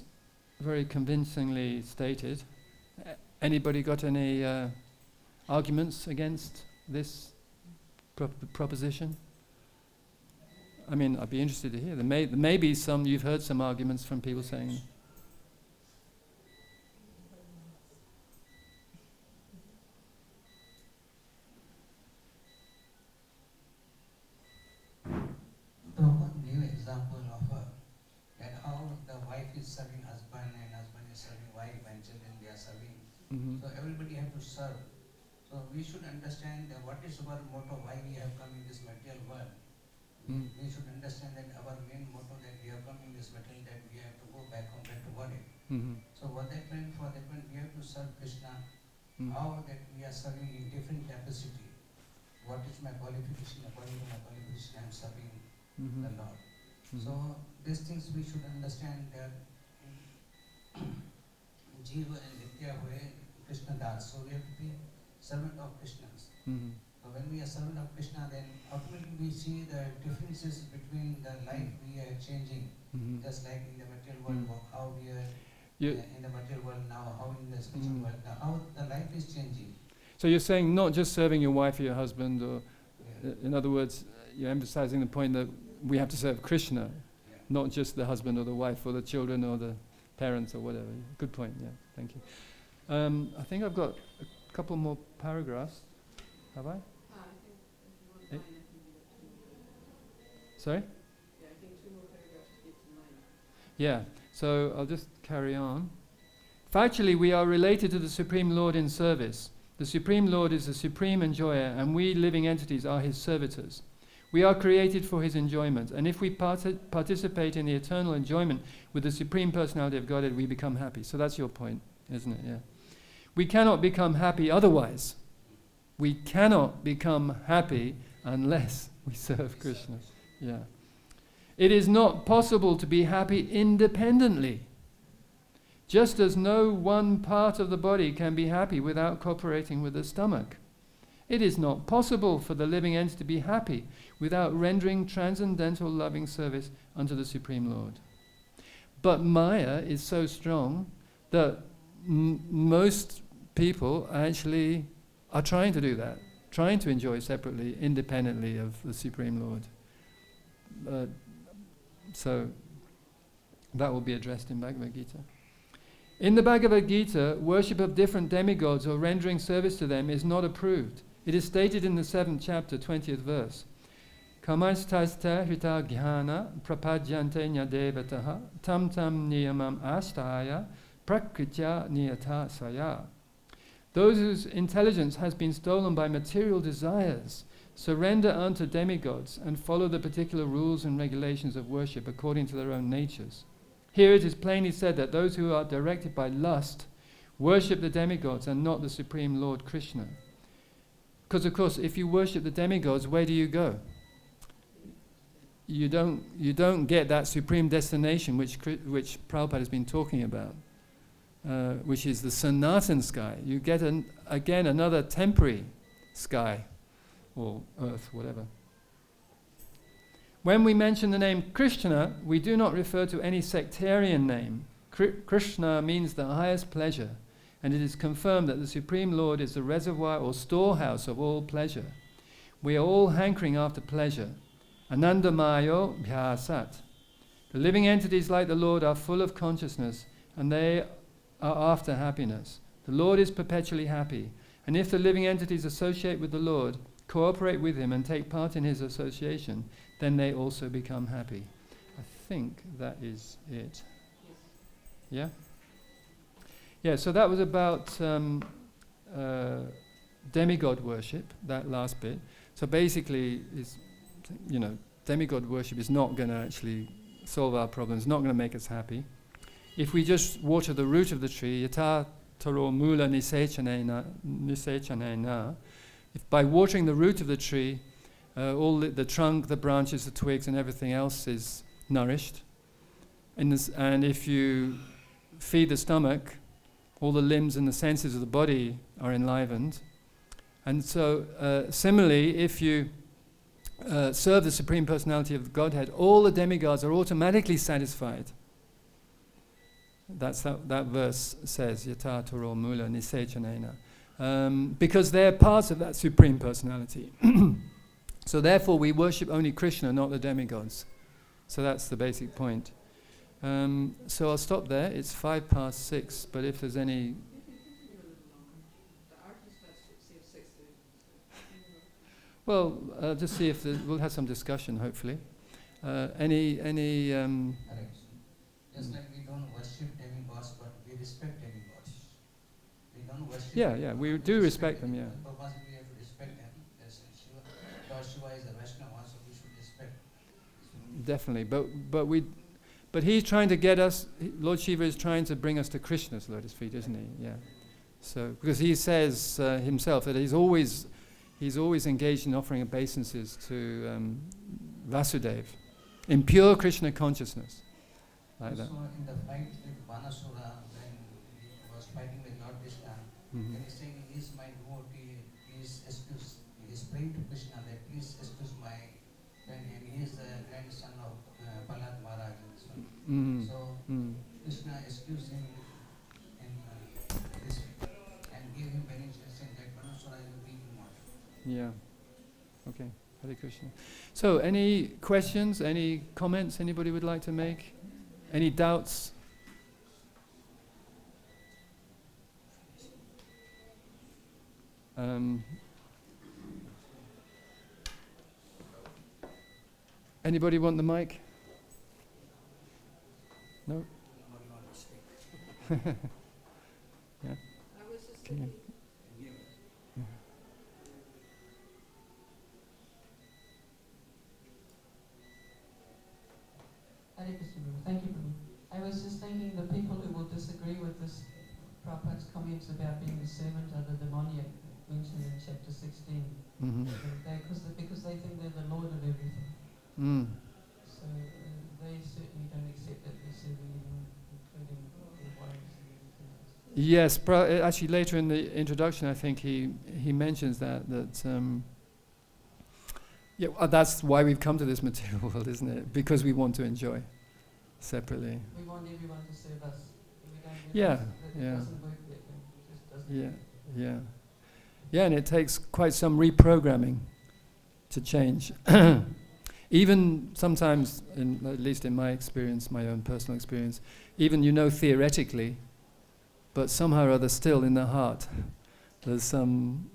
very convincingly stated. Anybody got any arguments against this proposition? I mean, I'd be interested to hear. There may be some, you've heard some arguments from people saying... Prabhupada gave example of that how the wife is serving husband and husband is serving wife and children they are serving. Mm-hmm. So everybody have to serve. So we should understand that what is our motto, why we have come in this material world. We should understand that our main motto that we have come in this material, that we have to go back home, back to body. So what that meant, for that meant we have to serve Krishna. How that we are serving in different capacity. What is my qualification? According to my qualification, I am serving the Lord. So these things we should understand that Jiva and Nitya Hoye Krishna Das. So we have to be servant of Krishna's. So when we are servant of Krishna, then automatically we see the differences between the life we are changing. Just like in the material world, how we are in the material world now, how in the spiritual world now, how the life is changing. So you're saying not just serving your wife or your husband, or in other words, you're emphasizing the point that we have to serve Krishna, not just the husband or the wife or the children or the parents or whatever. Good point, yeah, thank you. I think I've got a couple more paragraphs. Have I? Sorry? Yeah, I think 2 more paragraphs to get to 9. Yeah, so I'll just carry on. Factually, we are related to the Supreme Lord in service. The Supreme Lord is the supreme enjoyer, and we living entities are his servitors. We are created for his enjoyment, and if we participate in the eternal enjoyment with the Supreme Personality of Godhead, we become happy. So that's your point, isn't it? Yeah. We cannot become happy otherwise. We cannot become happy unless we serve Krishna. Yeah. It is not possible to be happy independently. Just as no one part of the body can be happy without cooperating with the stomach. It is not possible for the living entity to be happy without rendering transcendental loving service unto the Supreme Lord. But Maya is so strong that most people actually are trying to do that, trying to enjoy separately, independently of the Supreme Lord. So that will be addressed in Bhagavad-Gita. In the Bhagavad-Gita, worship of different demigods or rendering service to them is not approved. It is stated in the 7th chapter, 20th verse. Kamastasta hrita jnana prapadyante nyadevataha tam tam niyamam astaya prakritya niyata saya. Those whose intelligence has been stolen by material desires surrender unto demigods and follow the particular rules and regulations of worship according to their own natures. Here it is plainly said that those who are directed by lust worship the demigods and not the Supreme Lord Krishna. Because of course, if you worship the demigods, where do you go? You don't get that supreme destination which Prabhupada has been talking about, which is the Sanatan sky. You get again another temporary sky, or earth, whatever. When we mention the name Krishna, we do not refer to any sectarian name. Krishna means the highest pleasure, and it is confirmed that the Supreme Lord is the reservoir or storehouse of all pleasure. We are all hankering after pleasure. Anandamayo bhyasat. The living entities like the Lord are full of consciousness, and they are after happiness. The Lord is perpetually happy, and if the living entities associate with the Lord, cooperate with him and take part in his association, then they also become happy. I think that is it. Yeah? Yeah, so that was about demigod worship, that last bit. So basically, demigod worship is not going to actually solve our problems, not going to make us happy. If we just water the root of the tree, yata taro mula nisechanena, if by watering the root of the tree, all the trunk, the branches, the twigs, and everything else is nourished. And if you feed the stomach, all the limbs and the senses of the body are enlivened. And so, similarly, if you serve the Supreme Personality of the Godhead, all the demigods are automatically satisfied. That's that verse says, Yata Taro Mula Nisechanena. Because they're parts of that Supreme Personality. So therefore we worship only Krishna, not the demigods. So that's the basic point. So I'll stop there. It's 6:05, but if there's any... Well, just see if we'll have some discussion, hopefully. Any Just like we don't worship demigods, but we respect demigods. We don't worship. Yeah, we do respect them. Yeah. Purpose we have to respect them. Yes, Shiva, Lord Shiva is a Vaishnava, so we should respect. Definitely, but he's trying to get us. Lord Shiva is trying to bring us to Krishna's lotus feet, isn't he? Yeah. So because he says himself that he's always engaged in offering obeisances to Vasudeva in pure Krishna consciousness. Like that. So in the fight with Banasura, when he was fighting with Lord Krishna, then he's saying, "He is my devotee. Please excuse." He is praying to Krishna that please excuse my friend, and he is the grandson of Prahlad Maharaj. So Krishna excused him in this and gave him benediction, saying that Banasura is a weak one. Yeah. Okay. Hare Krishna. So, any questions? Any comments? Anybody would like to make? Any doubts? Anybody want the mic? No? Yeah. I was just Can you- Hare Krishna. Thank you, Prabhu. I was just thinking the people who will disagree with this Prabhupada's comments about being the servant of the demoniac mentioned in chapter 16, because they think they're the lord of everything. So Yes, actually later in the introduction, I think he mentions that that's why we've come to this material world, isn't it? Because we want to enjoy separately. We want everyone to serve us. We don't Yeah, realize that yeah. it doesn't work that way. It just doesn't Yeah, work. yeah. Yeah, and it takes quite some reprogramming to change. Even sometimes, at least in my experience, my own personal experience, even theoretically, but somehow or other still in the heart, there's some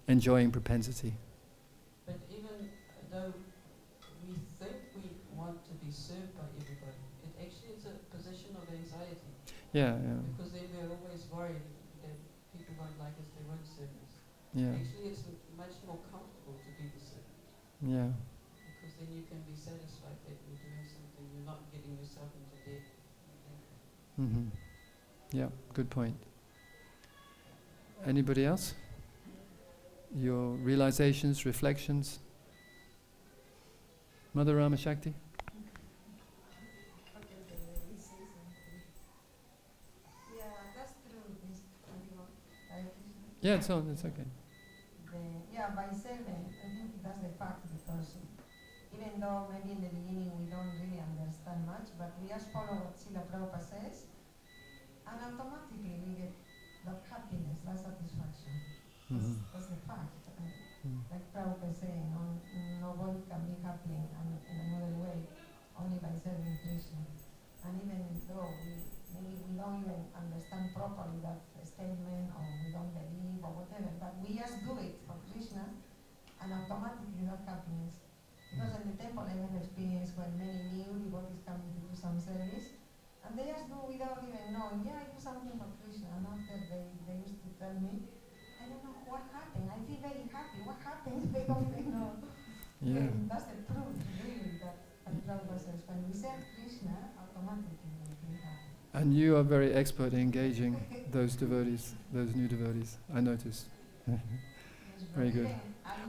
enjoying propensity. But even though we think we want to be served by everybody, it actually is a position of anxiety. Yeah, yeah. Because then we're always worried that people won't like us, they won't serve us. Yeah, Actually, it's much more comfortable to be the servant. yeah. Because then you can be satisfied that you're doing something, you're not getting yourself into debt. Mm-hmm. Yeah, good point. Anybody else? Your realizations, reflections? Mother Rama Shakti? Yeah, that's true. Yeah, it's on, it's okay. By serving, I think that's the fact, because even though maybe in the beginning we don't really understand much, but we just follow what Srila Prabhupada says, and automatically we get that happiness, that satisfaction. Mm-hmm. That's the fact. Like Prabhupada is saying, nobody can be happy in another way, only by serving Krishna. And even though maybe we don't even understand properly that statement, or we don't believe, or whatever, but we just do it for Krishna, and automatically that happiness. Because in the temple I have experience when many new devotees come to do some service, and they just do without even knowing, I do something for Krishna, and after they used to tell me, I don't know what happened, I feel very happy, what happened? They don't even know. Yeah. And that's the proof, really, that Prabhupada says, when we serve Krishna, automatically we feel happy. And you are very expert in engaging those devotees, those new devotees, I noticed. Very good.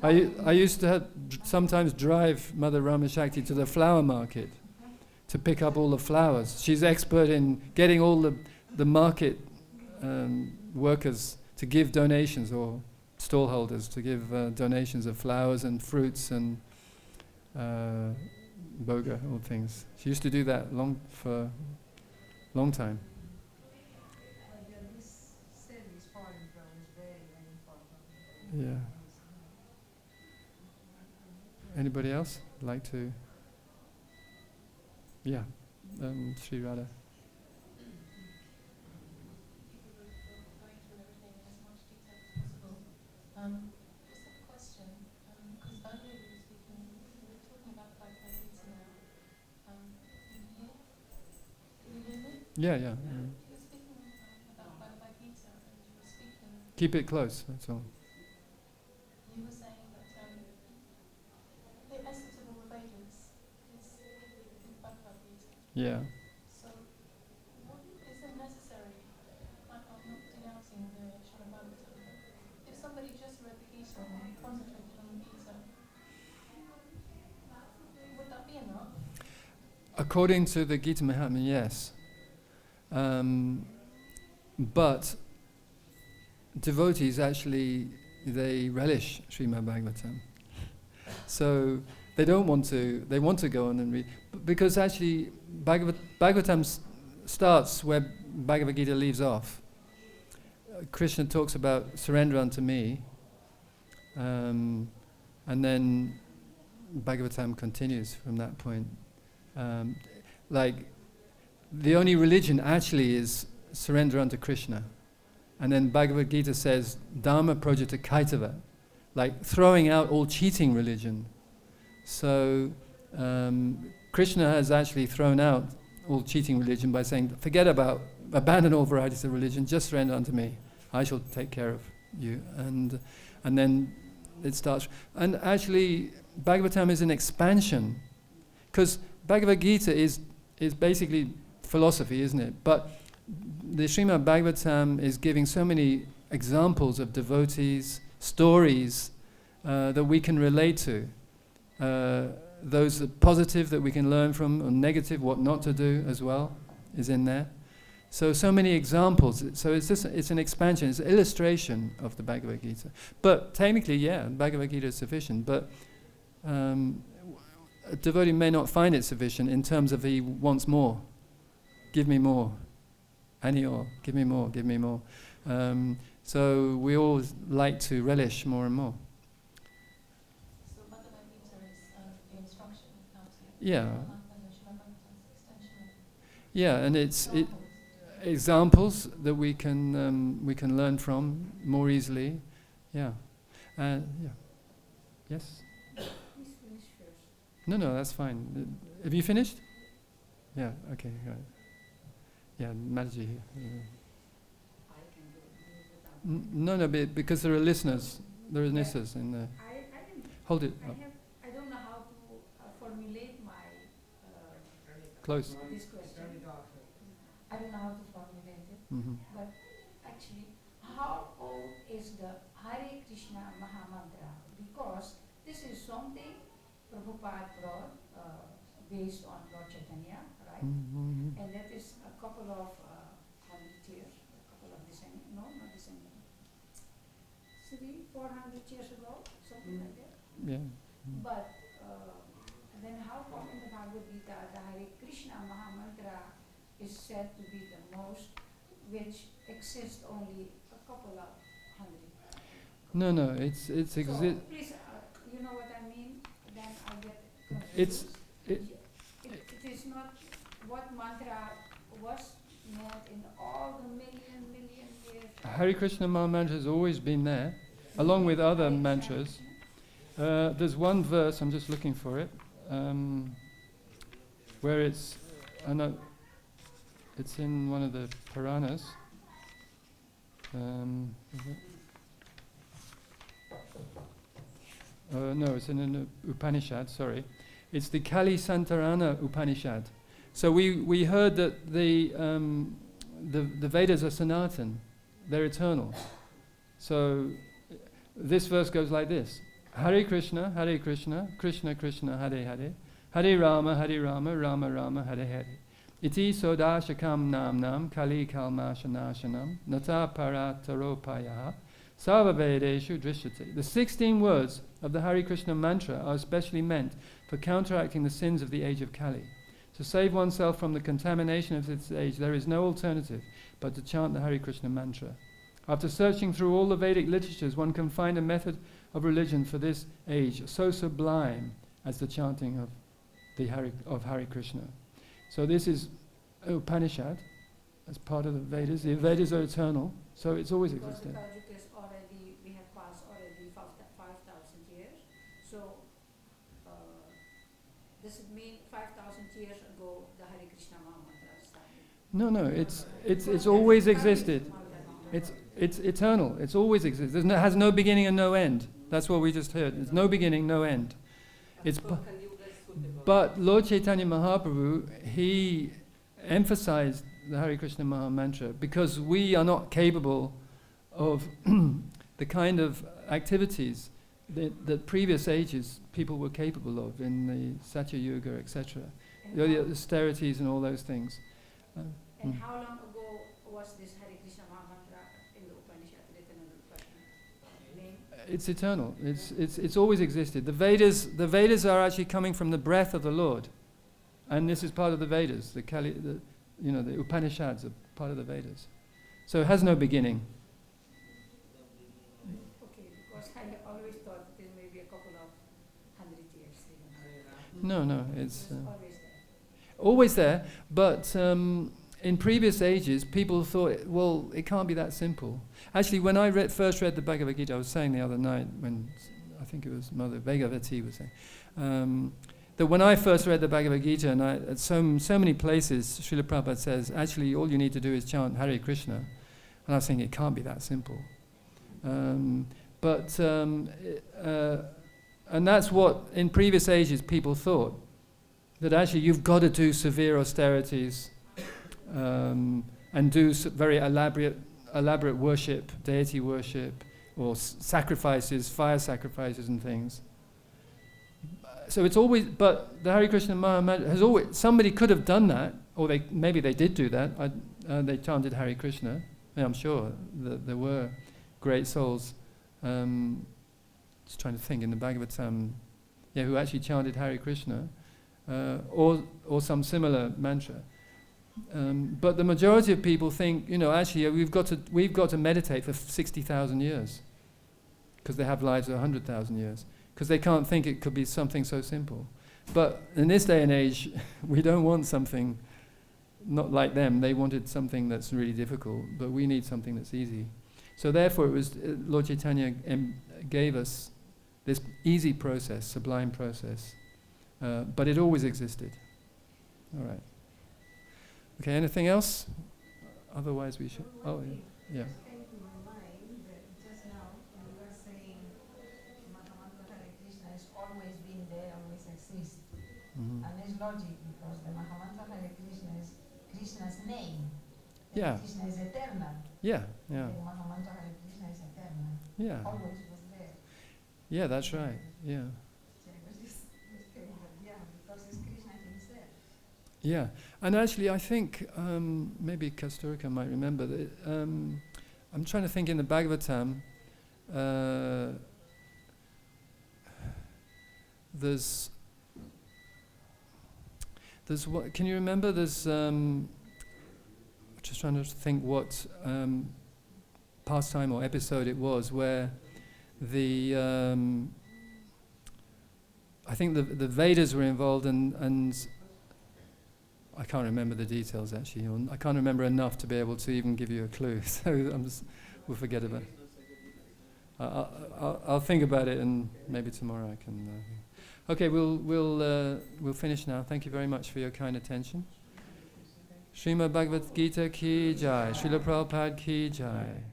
I used to sometimes drive Mother Rama Shakti to the flower market to pick up all the flowers. She's expert in getting all the market workers to give donations, or stallholders to give donations of flowers and fruits and boga, all things. She used to do that for a long time. This service point is very, very important. Yeah. Anybody else like to? Yeah, Sri Radha. Just a question, because earlier we were talking about Bhagavad-Gita now. Can you hear me? Yeah. You were speaking about Bhagavad-Gita, and you were speaking... Keep it close, that's all. You were saying that the essence of all the Vedas is Bhagavad-Gita. Yeah. So, what is it necessary? I'm not denouncing the Srila Bhagavatam, but if somebody just read the Gita and concentrated on the Gita, would that be enough? According to the Gita Mahatmya, yes. But devotees actually, they relish Srimad Bhagavatam. So they don't want to, they want to go on and read. Because actually Bhagavatam starts where Bhagavad Gita leaves off. Krishna talks about surrender unto me, and then Bhagavatam continues from that point. Like, the only religion actually is surrender unto Krishna. And then Bhagavad Gita says, Dharma projata kaitava, like throwing out all cheating religion. So Krishna has actually thrown out all cheating religion by saying, abandon all varieties of religion, just surrender unto me. I shall take care of you. And then it starts. And actually, Bhagavatam is an expansion, because Bhagavad Gita is basically philosophy, isn't it? But the Srimad Bhagavatam is giving so many examples of devotees, stories that we can relate to. Those are positive that we can learn from, or negative, what not to do as well, is in there. So many examples. So it's an expansion, it's an illustration of the Bhagavad Gita. But technically, yeah, Bhagavad Gita is sufficient. But a devotee may not find it sufficient in terms of he wants more. Give me more. Anior, give me more, give me more. So we all like to relish more and more. So Bhagavad Gita is the instruction, how to... Yeah. And the Srimad Bhagavatam is extension of Yeah, and it's examples. examples that we can learn from more easily. Yeah. Yeah. Yes? Please finish first. No, that's fine. Have you finished? Yeah, okay, right. Yeah, Mataji here. I can do it without. No, because there are listeners. There are listeners in there. I am. Hold it up. I don't know how to formulate my Close. this question. I don't know how to formulate it. Mm-hmm. But actually, how old is the Hare Krishna Mahamantra? Because this is something Prabhupada brought based on Lord Chaitanya, right? Mm-hmm. And that is a couple of 100 years, a couple of decenniums, no, not decenniums, 400 years ago, something like that. Yeah. But then how come in the Bhagavad Gita the Hare Krishna Mahamantra is said to be the most, which exists only a couple of 100? No, it's So please, you know what I mean? Then I get confused. It is not what mantra was meant in all the million years. Hare Krishna Mahamantra has always been there, along with other mantras. There's one verse, I'm just looking for it, where it's in one of the Puranas. Is it? No, it's in an Upanishad, sorry. It's the Kali Santarana Upanishad. So we heard that the Vedas are Sanatan, they're eternal. So this verse goes like this: Hare Krishna, Krishna Krishna, Hare Hare, Hare Rama, Rama Rama, Hare Hare. Iti sodashakam nam kali kalmashanashanam nata parataropayaha sarva vedeshu drishyate. The 16 words of the Hare Krishna mantra are especially meant for counteracting the sins of the age of Kali. To save oneself from the contamination of this age, there is no alternative but to chant the Hare Krishna mantra. After searching through all the Vedic literatures, one can find a method of religion for this age so sublime as the chanting of the Hare Krishna. So this is Upanishad as part of the Vedas. The Vedas are eternal, so it's always existed. Because the Kaljug is already, we have passed already 5,000 years. So does it mean 5,000 years ago the Hare Krishna Mahamantra started? No, it's always existed. It's eternal. It's always existed. Has no beginning and no end. That's what we just heard. There's no beginning, no end. But Lord Chaitanya Mahaprabhu, he emphasized the Hare Krishna Maha Mantra because we are not capable of the kind of activities that previous ages people were capable of in the Satya Yuga, etc. The austerities and all those things. And how long ago was this Hare Krishna Maha Mantra in the Upanishad written in the Upanishad? It's eternal. It's always existed. The Vedas are actually coming from the breath of the Lord, and this is part of the Vedas. The Upanishads are part of the Vedas, so it has no beginning. Okay, because I always thought that there may be a couple of 100 years. No, it's Always there. always there. But in previous ages, people thought, well, it can't be that simple. Actually, when I first read the Bhagavad Gita, I was saying the other night, when I think it was Mother Bhagavati was saying, that when I first read the Bhagavad Gita, and at so many places, Srila Prabhupada says, actually, all you need to do is chant Hare Krishna. And I was saying, it can't be that simple. And that's what, in previous ages, people thought, that actually you've got to do severe austerities and do very elaborate worship, deity worship, or sacrifices, fire sacrifices and things. So it's always, but the Hare Krishna Maha Mantra has always, somebody could have done that, or maybe they did do that. they chanted Hare Krishna. And I'm sure that there were great souls, just trying to think, in the Bhagavad-Gita, who actually chanted Hare Krishna, or some similar mantra. But the majority of people think, actually we've got to meditate for 60,000 years, because they have lives of 100,000 years, because they can't think it could be something so simple. But in this day and age, we don't want something not like them. They wanted something that's really difficult, but we need something that's easy. So therefore, it was Lord Chaitanya gave us this easy process, sublime process, but it always existed. All right. Okay. Anything else? Otherwise, we should. Oh, yeah. Yeah. Just came to my mind that just now when you were saying Mahamantra Hare Krishna has always been there, always exists. Mm-hmm. And it's logic because the Mahamantra Hare Krishna is Krishna's name. Yeah. Krishna is eternal. Yeah. Yeah. The Mahamantra Hare Krishna is eternal. Yeah. Always was there. Yeah. That's right. Yeah. So I was just kidding, but yeah, because it's Krishna himself. Yeah, and actually I think maybe Kasturika might remember that I'm trying to think in the Bhagavatam there's what, can you remember there's just trying to think what pastime or episode it was where the I think the Vedas were involved and I can't remember the details actually. I can't remember enough to be able to even give you a clue. So we'll forget about it. I'll think about it and maybe tomorrow I can. Okay, we'll finish now. Thank you very much for your kind attention. Srimad Bhagavad-Gita ki jai. Srila Prabhupada ki jai.